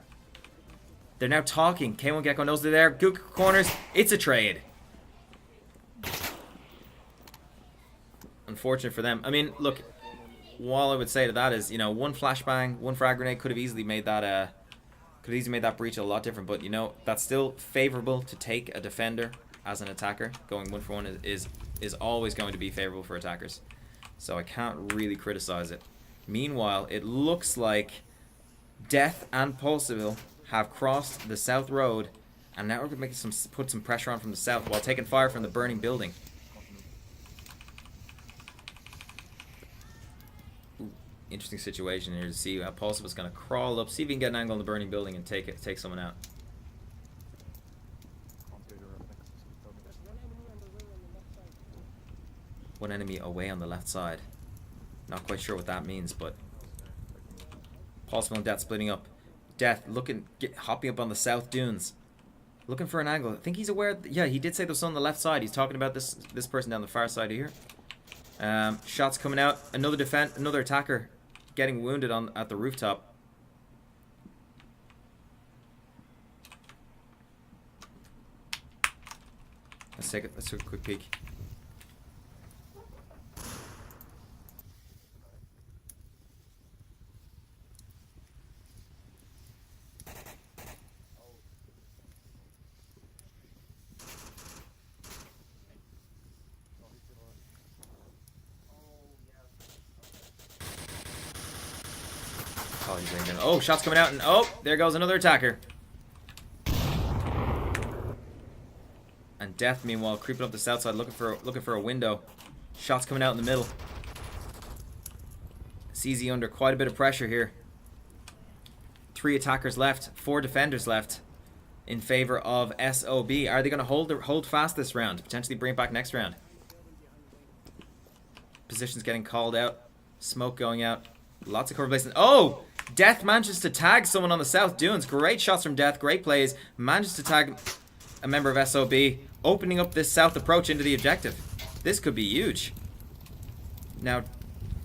S1: They're now talking. K1 Gecko knows they're there. Guka corners. It's a trade. Unfortunate for them. I mean, look, all I would say to that is, you know, 1 flashbang, 1 frag grenade could have easily made that breach a lot different, but you know, that's still favorable to take a defender as an attacker. Going 1 for 1 is always going to be favorable for attackers. So I can't really criticize it. Meanwhile, it looks like Death and Pulseville have crossed the south road, and now we're going to put some pressure on from the south while taking fire from the burning building. Ooh, interesting situation here to see how Pulseville's going to crawl up, see if he can get an angle on the burning building and take someone out. One enemy away on the left side. Not quite sure what that means, but Pulseville and Death splitting up. Death hopping up on the south dunes, looking for an angle. I think he's aware. Yeah, he did say there's someone on the left side. He's talking about this person down the far side here. Shots coming out. Another attacker getting wounded at the rooftop. Let's take a quick peek. Oh, shots coming out, and oh, there goes another attacker. And Death, meanwhile, creeping up the south side, looking for a window. Shots coming out in the middle. CZ under quite a bit of pressure here. 3 attackers left, 4 defenders left in favor of SOB. Are they going to hold fast this round? Potentially bring it back next round. Positions getting called out. Smoke going out. Lots of cover placement. Oh! Death manages to tag someone on the south dunes. Great shots from Death. Great plays. Manages to tag a member of SOB, opening up this south approach into the objective. This could be huge. Now,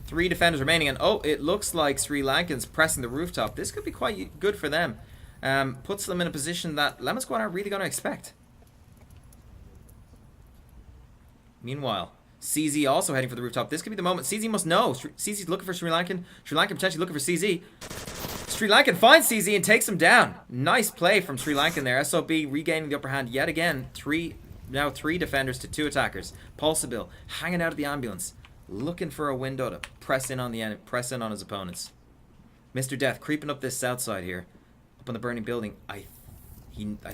S1: 3 defenders remaining, and oh, it looks like Sri Lankans pressing the rooftop. This could be quite good for them. Puts them in a position that Lemon Squad aren't really going to expect. Meanwhile, CZ also heading for the rooftop. This could be the moment. CZ must know. CZ's looking for Sri Lankan. Sri Lankan potentially looking for CZ. Sri Lankan finds CZ and takes him down. Nice play from Sri Lankan there. SOB regaining the upper hand yet again. Now 3 defenders to 2 attackers. Pulseville hanging out of the ambulance, looking for a window to press in on his opponents. Mr. Death creeping up this south side here, up on the burning building. I'd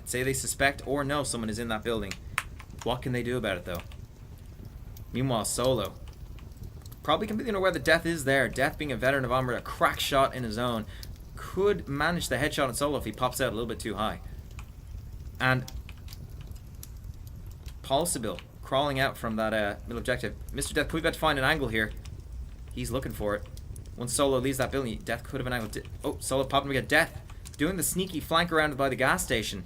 S1: say they suspect or know someone is in that building. What can they do about it though? Meanwhile, Solo, probably completely unaware that Death is there. Death, being a veteran of Onward, a crack shot in his own, could manage the headshot on Solo if he pops out a little bit too high. And Pulseville crawling out from that middle objective. Mr. Death could be about to find an angle here. He's looking for it. Once Solo leaves that building, Death could have an angle. Oh, Solo popping again. Death doing the sneaky flank around by the gas station.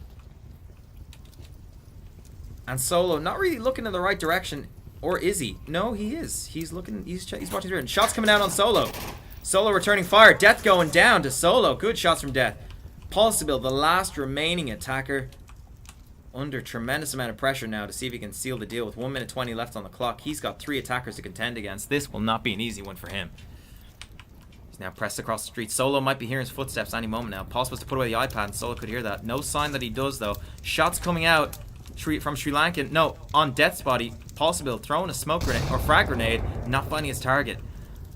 S1: And Solo not really looking in the right direction. Or is he? No, he is. He's looking. He's watching through. And shots coming out on Solo. Solo returning fire. Death going down to Solo. Good shots from Death. Possible, the last remaining attacker, under tremendous amount of pressure now to see if he can seal the deal with 1 minute 20 left on the clock. He's got 3 attackers to contend against. This will not be an easy one for him. He's now pressed across the street. Solo might be hearing his footsteps any moment now. Possible to put away the iPad and Solo could hear that. No sign that he does though. Shots coming out from Sri Lankan. No, on Death's body. Possible throwing a smoke grenade or frag grenade, not finding his target.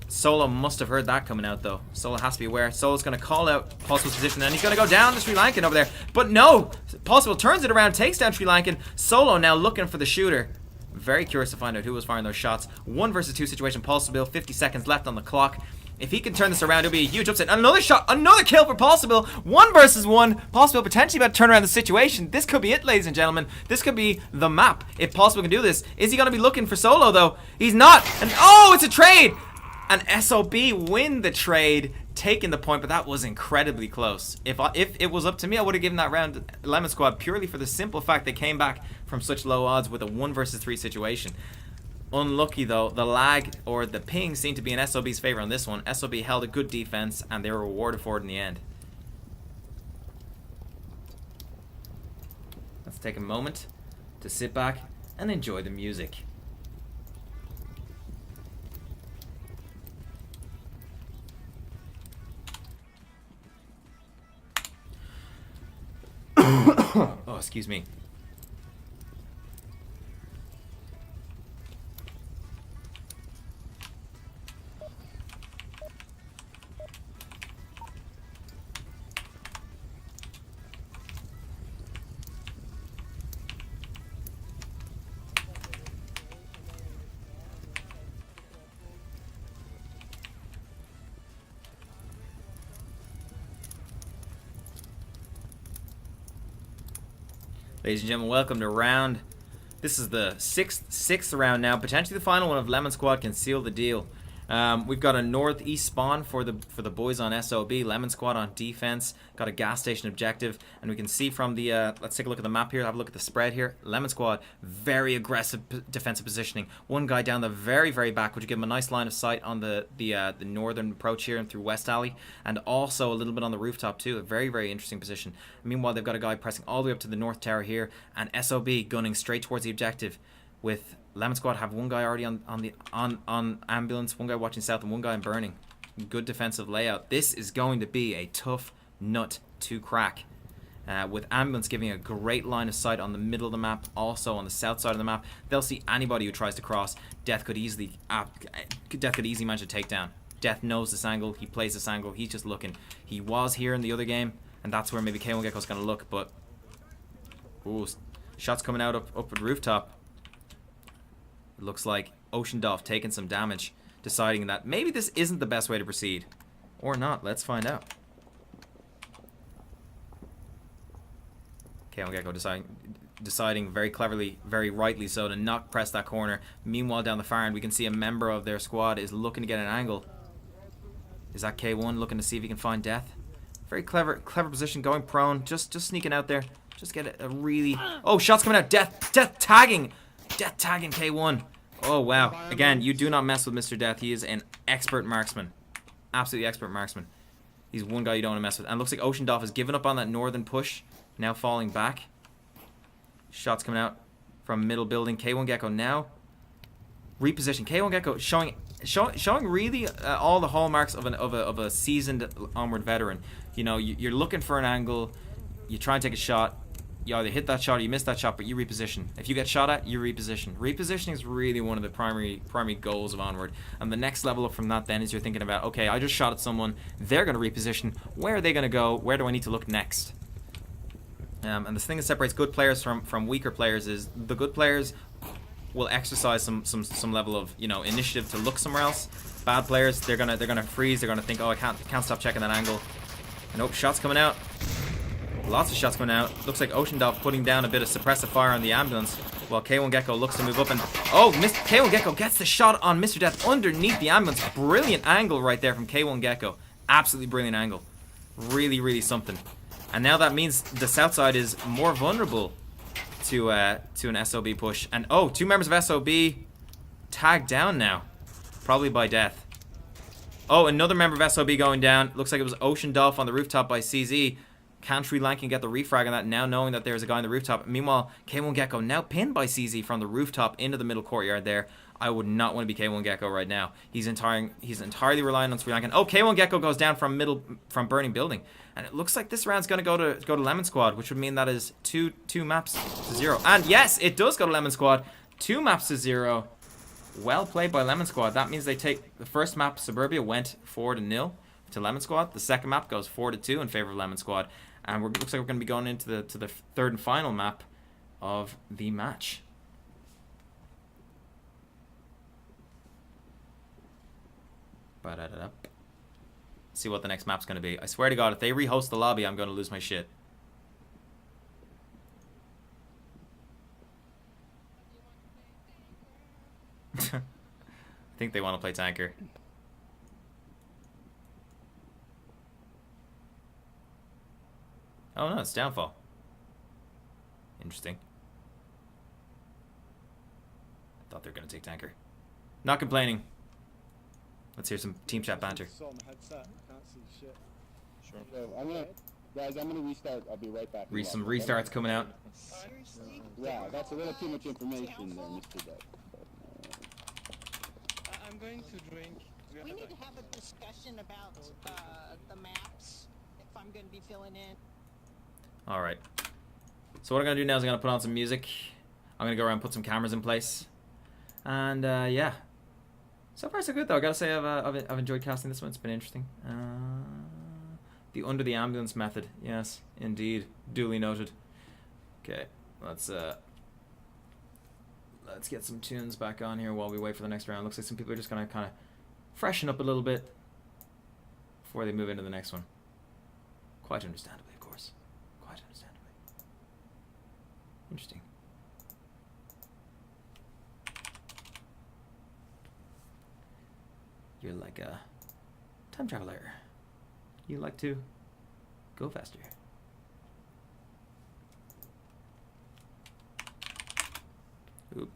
S1: Solo must have heard that coming out though. Solo has to be aware. Solo's going to call out Possible's position and he's going to go down to Sri Lankan over there. But no! Possible turns it around, takes down Sri Lankan. Solo now looking for the shooter. Very curious to find out who was firing those shots. 1 versus 2 situation. Possible, 50 seconds left on the clock. If he can turn this around, it'll be a huge upset. Another shot, another kill for Possible. 1 versus 1. Possible potentially about to turn around the situation. This could be it, ladies and gentlemen. This could be the map. If Possible can do this. Is he going to be looking for Solo though? He's not. And oh, it's a trade! And SOB win the trade, taking the point, but that was incredibly close. If it was up to me, I would have given that round Lemon Squad purely for the simple fact they came back from such low odds with a 1 versus 3 situation. Unlucky though, the lag or the ping seemed to be in SOB's favor on this one. SOB held a good defense and they were rewarded for it in the end. Let's take a moment to sit back and enjoy the music. Oh, excuse me. Ladies and gentlemen, welcome to round. This is the sixth round now. Potentially the final one if Lemon Squad can seal the deal. We've got a northeast spawn for the boys on SOB. Lemon Squad on defense. Got a gas station objective, and we can see from the. Let's take a look at the map here. Have a look at the spread here. Lemon Squad very aggressive defensive positioning. One guy down the very back, which would give him a nice line of sight on the northern approach here and through West Alley, and also a little bit on the rooftop too. A very interesting position. Meanwhile, they've got a guy pressing all the way up to the north tower here, and SOB gunning straight towards the objective with. Lemon Squad have one guy already on ambulance, one guy watching south, and one guy in burning. Good defensive layout. This is going to be a tough nut to crack. With ambulance giving a great line of sight on the middle of the map, also on the south side of the map. They'll see anybody who tries to cross. Death could easily manage to take down. Death knows this angle. He plays this angle. He's just looking. He was here in the other game, and that's where maybe K1 Gecko's going to look. But ooh, shots coming out up at rooftop. It looks like Ocean Dolph taking some damage, deciding that maybe this isn't the best way to proceed. Or not. Let's find out. K1 Gecko deciding very cleverly, very rightly so, to not press that corner. Meanwhile, down the far end, we can see a member of their squad is looking to get an angle. Is that K1 looking to see if he can find Death? Very clever position, going prone, just sneaking out there. Just get a really... Oh, shots coming out. Death tagging K1. Oh, wow. Again, you do not mess with Mr. Death. He is an expert marksman. Absolutely expert marksman. He's one guy you don't want to mess with. And it looks like Ocean Dolph has given up on that northern push. Now falling back. Shots coming out from middle building. K1 Gecko now reposition. K1 Gecko showing really all the hallmarks of a seasoned Onward veteran. You know, you're looking for an angle. You try and take a shot. You either hit that shot or you miss that shot, but you reposition. If you get shot at, you reposition. Repositioning is really one of the primary goals of Onward. And the next level up from that then is you're thinking about, okay, I just shot at someone. They're going to reposition. Where are they going to go? Where do I need to look next? And the thing that separates good players from weaker players is the good players will exercise some level of, you know, initiative to look somewhere else. Bad players, they're gonna freeze. They're gonna think, oh, I can't stop checking that angle. And oh, shots coming out. Lots of shots coming out. Looks like Ocean Dolph putting down a bit of suppressive fire on the ambulance, while K1 Gecko looks to move up and... Oh, K1 Gecko gets the shot on Mr. Death underneath the ambulance. Brilliant angle right there from K1 Gecko. Absolutely brilliant angle. Really something. And now that means the south side is more vulnerable to an SOB push. And oh, 2 members of SOB tagged down now. Probably by Death. Oh, another member of SOB going down. Looks like it was Ocean Dolph on the rooftop by CZ. Can Sri Lankan get the refrag on that now, knowing that there's a guy on the rooftop? Meanwhile, K1 Gecko now pinned by CZ from the rooftop into the middle courtyard there. I would not want to be K1 Gecko right now. He's entirely relying on Sri Lankan. Oh, K1 Gecko goes down from burning building. And it looks like this round's gonna go to Lemon Squad, which would mean that is two maps to 0. And yes, it does go to Lemon Squad. 2 maps to 0. Well played by Lemon Squad. That means they take the first map, Suburbia, went 4-0 to Lemon Squad. The second map goes 4-2 in favor of Lemon Squad. And looks like we're going to be going into the third and final map of the match. See what the next map's going to be. I swear to God, if they rehost the lobby, I'm going to lose my shit. I think they want to play tanker. Oh no, it's downfall. Interesting. I thought they were going to take tanker. Not complaining. Let's hear some team chat banter.
S2: Saw my headset. I can't see shit.
S4: Sure. So guys, I'm gonna restart. I'll be right back.
S1: Some restarts coming out.
S4: Yeah, that's a little too much information there, Mr. Duck.
S3: I'm going to drink.
S5: We need to have a discussion about the maps, if I'm going to be filling in.
S1: Alright. So what I'm going to do now is I'm going to put on some music. I'm going to go around and put some cameras in place. And, yeah. So far so good, though. I got to say I've enjoyed casting this one. It's been interesting. The under the ambulance method. Yes, indeed. Duly noted. Okay. Let's get some tunes back on here while we wait for the next round. Looks like some people are just going to kind of freshen up a little bit before they move into the next one. Quite understandably, of course. Quite understandably. Interesting. You're like a time traveler. You like to go faster. Oop.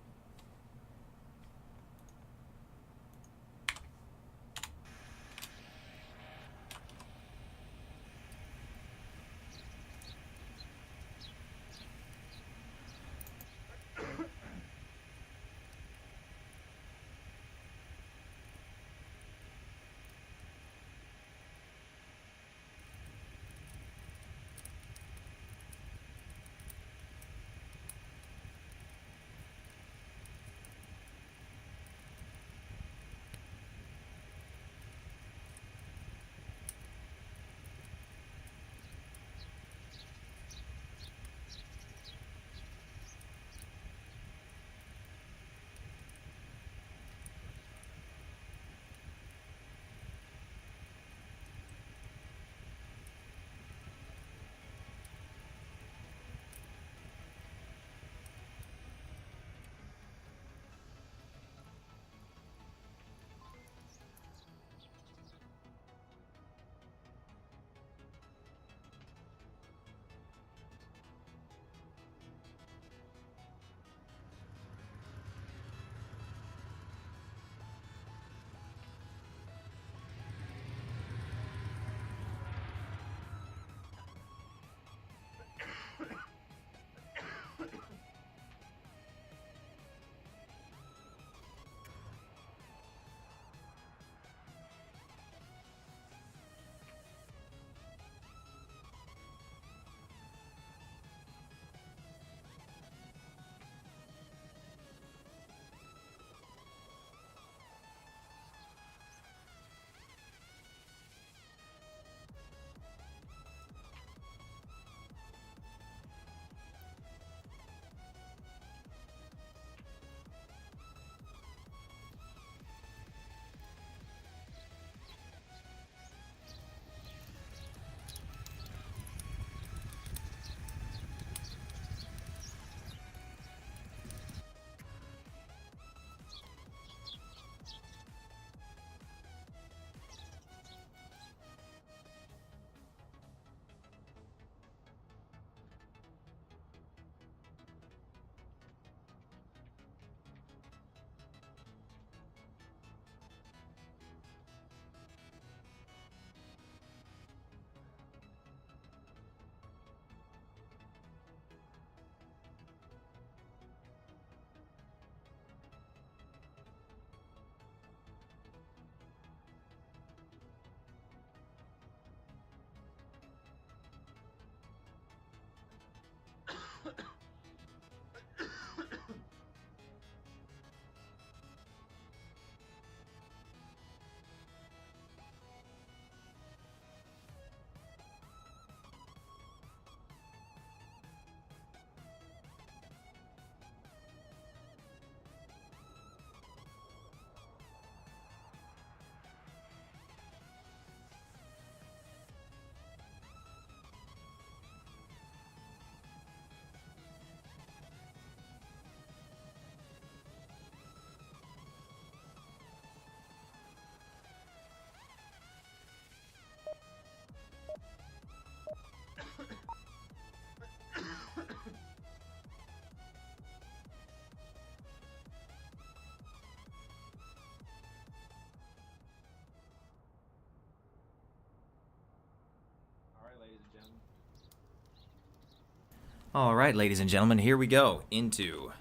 S1: All right, ladies and gentlemen, here we go into.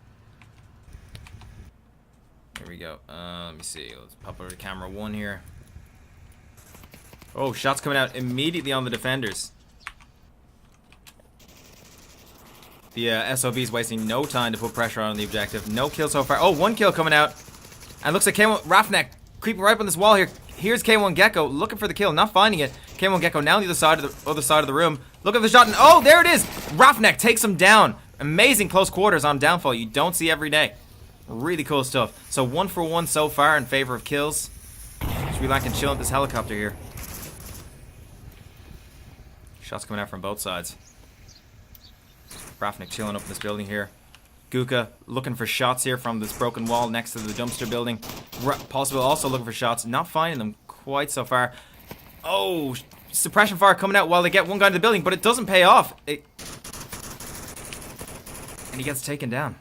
S1: Here we go. Let me see. Let's pop over to camera 1 here. Oh, shots coming out immediately on the defenders. The SOB is wasting no time to put pressure on the objective. No kill so far. Oh, 1 kill coming out. And looks like K1 Rafnek creeping right up on this wall here. Here's K1 Gecko looking for the kill, not finding it. K1 Gecko now on the other side of the room. Look at the shot, and oh, there it is! Rafnek takes him down. Amazing close quarters on downfall. You don't see every day. Really cool stuff. So 1 for 1 so far in favor of kills. Sri Lankan chilling at this helicopter here. Shots coming out from both sides. Rafnek chilling up in this building here. Guka looking for shots here from this broken wall next to the dumpster building. Possible also looking for shots. Not finding them quite so far. Oh, suppression fire coming out while they get one guy in the building, but it doesn't pay off. And he gets taken down.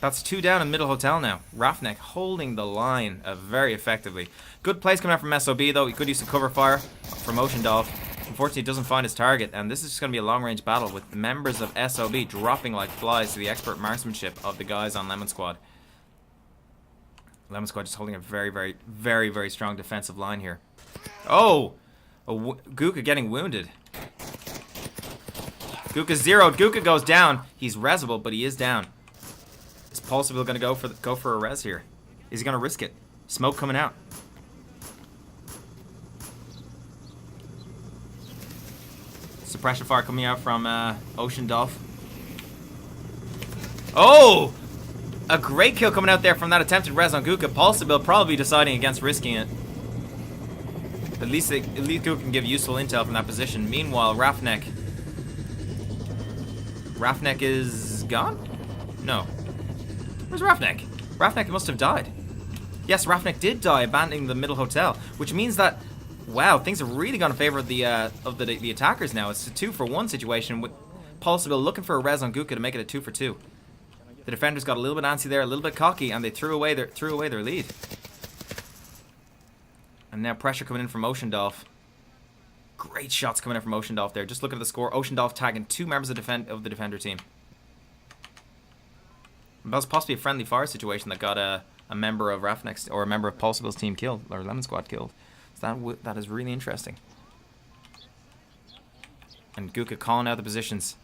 S1: That's 2 down in middle hotel now. Rafnek holding the line very effectively. Good plays coming out from SOB though. He could use some cover fire from Ocean Dolph. Unfortunately, doesn't find his target, and this is just going to be a long-range battle with members of SOB dropping like flies to the expert marksmanship of the guys on Lemon Squad. Lemon Squad just holding a very, very, very, very strong defensive line here. Oh! Guka getting wounded. Guka's zeroed. Guka goes down. He's resable, but he is down. Is Pulsable going to go for a res here? Is he going to risk it? Smoke coming out. Suppression fire coming out from Ocean Dolph. Oh! A great kill coming out there from that attempted res on Guka. Pulsable probably deciding against risking it. At least Guka can give useful intel from that position. Meanwhile, Rafnek is gone? No. Where's Rafnek? Rafnek must have died. Yes, Rafnek did die, abandoning the middle hotel, which means that, wow, things have really gone in favor of the attackers now. It's a 2 for 1 situation with Pulsable looking for a res on Guka to make it a 2 for 2. The defenders got a little bit antsy there, a little bit cocky, and they threw away their lead. And now pressure coming in from Ocean Dolph. Great shots coming in from Ocean Dolph there. Just look at the score. Ocean Dolph tagging 2 members of the defender team. That was possibly a friendly fire situation that got a member of Rafnek's or a member of Pulsible's team killed, or Lemon Squad killed. So that is really interesting. And Guka calling out the positions.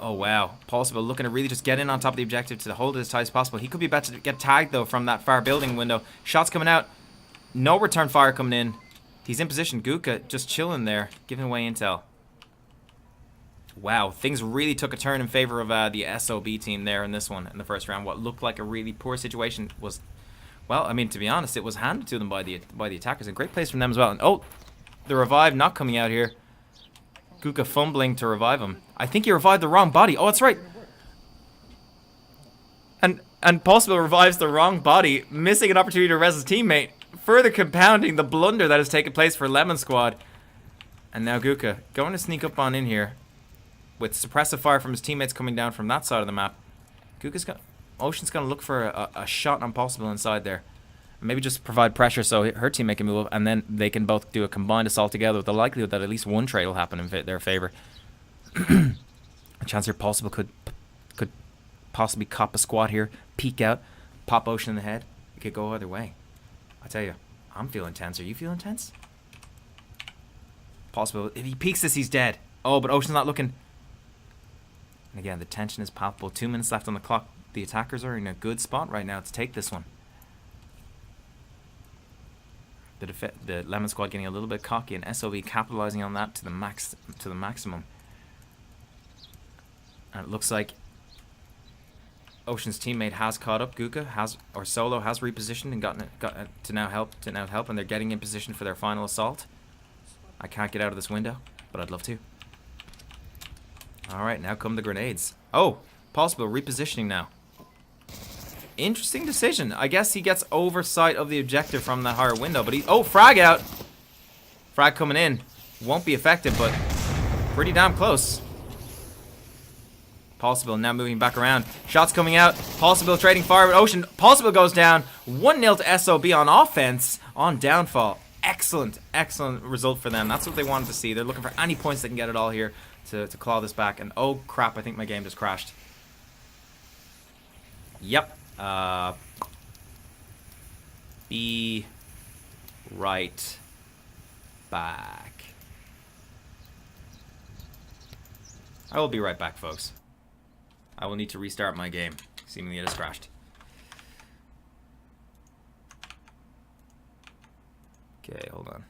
S1: Oh wow, Pulsible looking to really just get in on top of the objective to hold it as tight as possible. He could be about to get tagged though from that far building window. Shots coming out. No return fire coming in. He's in position. Guka just chilling there, giving away intel. Wow, things really took a turn in favor of the SOB team there in this one in the first round. What looked like a really poor situation was, well, I mean, to be honest, it was handed to them by the attackers. A great place from them as well. And oh, the revive not coming out here. Guka fumbling to revive him. I think he revived the wrong body. Oh, that's right. And Pulsable revives the wrong body, missing an opportunity to res his teammate, further compounding the blunder that has taken place for Lemon Squad. And now Guka going to sneak up on in here with suppressive fire from his teammates coming down from that side of the map. Ocean's gonna look for a shot on Pulsable inside there. Maybe just provide pressure so her teammate can move up, and then they can both do a combined assault together with the likelihood that at least one trade will happen in their favor. A chance here Pulsable could possibly cop a squad here, peek out, pop Ocean in the head. It could go either way. I tell you, I'm feeling tense. Are you feeling tense? Pulsable, if he peeks this, he's dead. Oh, but Ocean's not looking. And again, the tension is palpable. 2 minutes left on the clock. The attackers are in a good spot right now to take this one. The Lemon Squad getting a little bit cocky, and SOB capitalizing on that to the maximum. And it looks like Ocean's teammate has caught up. Guka or Solo has repositioned and got to now help, and they're getting in position for their final assault. I can't get out of this window, but I'd love to. All right, now come the grenades. Oh, possible repositioning now. Interesting decision. I guess he gets oversight of the objective from the higher window, but oh, frag out. Frag coming in. Won't be effective, but pretty damn close. Possible now moving back around. Shots coming out. Possible trading fire with Ocean. Possible goes down. 1-0 to SOB on offense on downfall. Excellent, excellent result for them. That's what they wanted to see. They're looking for any points they can get it all here to claw this back. And oh crap, I think my game just crashed. Yep. Be right back. I will be right back, folks. I will need to restart my game. Seemingly it has crashed. Okay, hold on.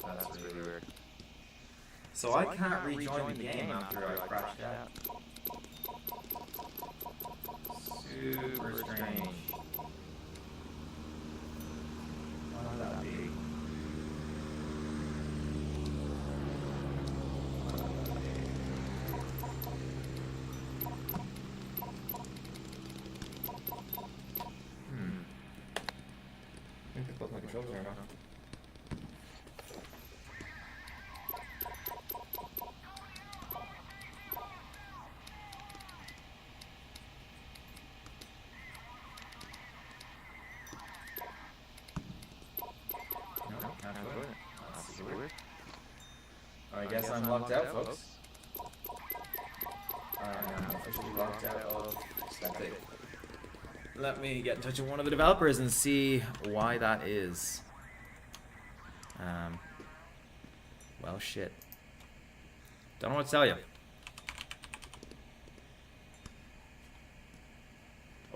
S1: That's really weird. So I can't rejoin the game after I crashed out. Super strange. Why would that be? I think I put my controller on. I guess I'm locked out, folks. I'm officially locked out of spectate. Let me get in touch with one of the developers and see why that is. Well, shit. Don't know what to tell you.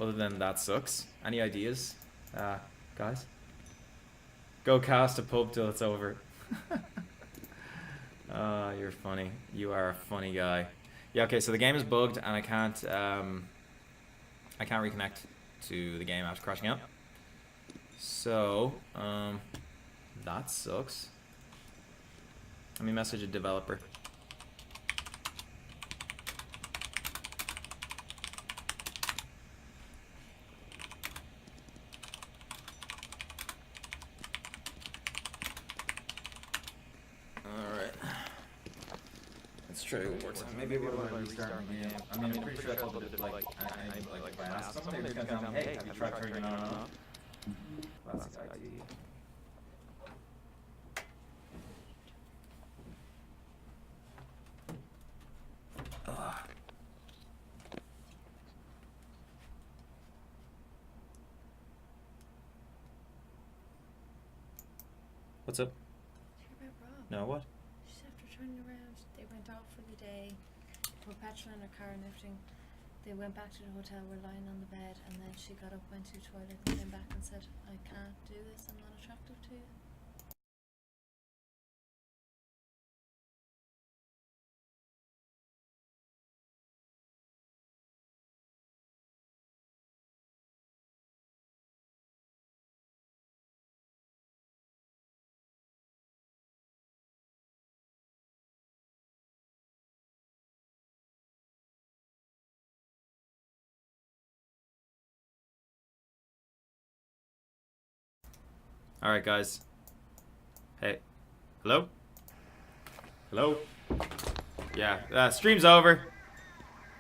S1: Other than that sucks. Any ideas, guys? Go cast a pub till it's over. You're funny. You are a funny guy. Yeah, okay, so the game is bugged and I can't reconnect to the game after crashing out. So, that sucks. Let me message a developer. Let's try it one more time. Maybe what do I restart the game? I mean, I'm pretty sure that's all the like if I ask somebody, they're gonna tell me, hey, have you tried turning it on and off? Classic IT. What's up?
S6: Hear about Rob.
S1: No, what?
S6: Just after turning around, they went off for the day, put petrol in her car and everything. They went back to the hotel, were lying on the bed, and then she got up, went to the toilet, and came back and said, I can't do this, I'm not attractive to you.
S1: Alright, guys. Hey. Hello? Hello? Yeah, stream's over.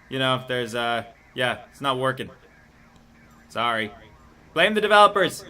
S1: You know, there's, yeah, it's not working. Sorry. Blame the developers.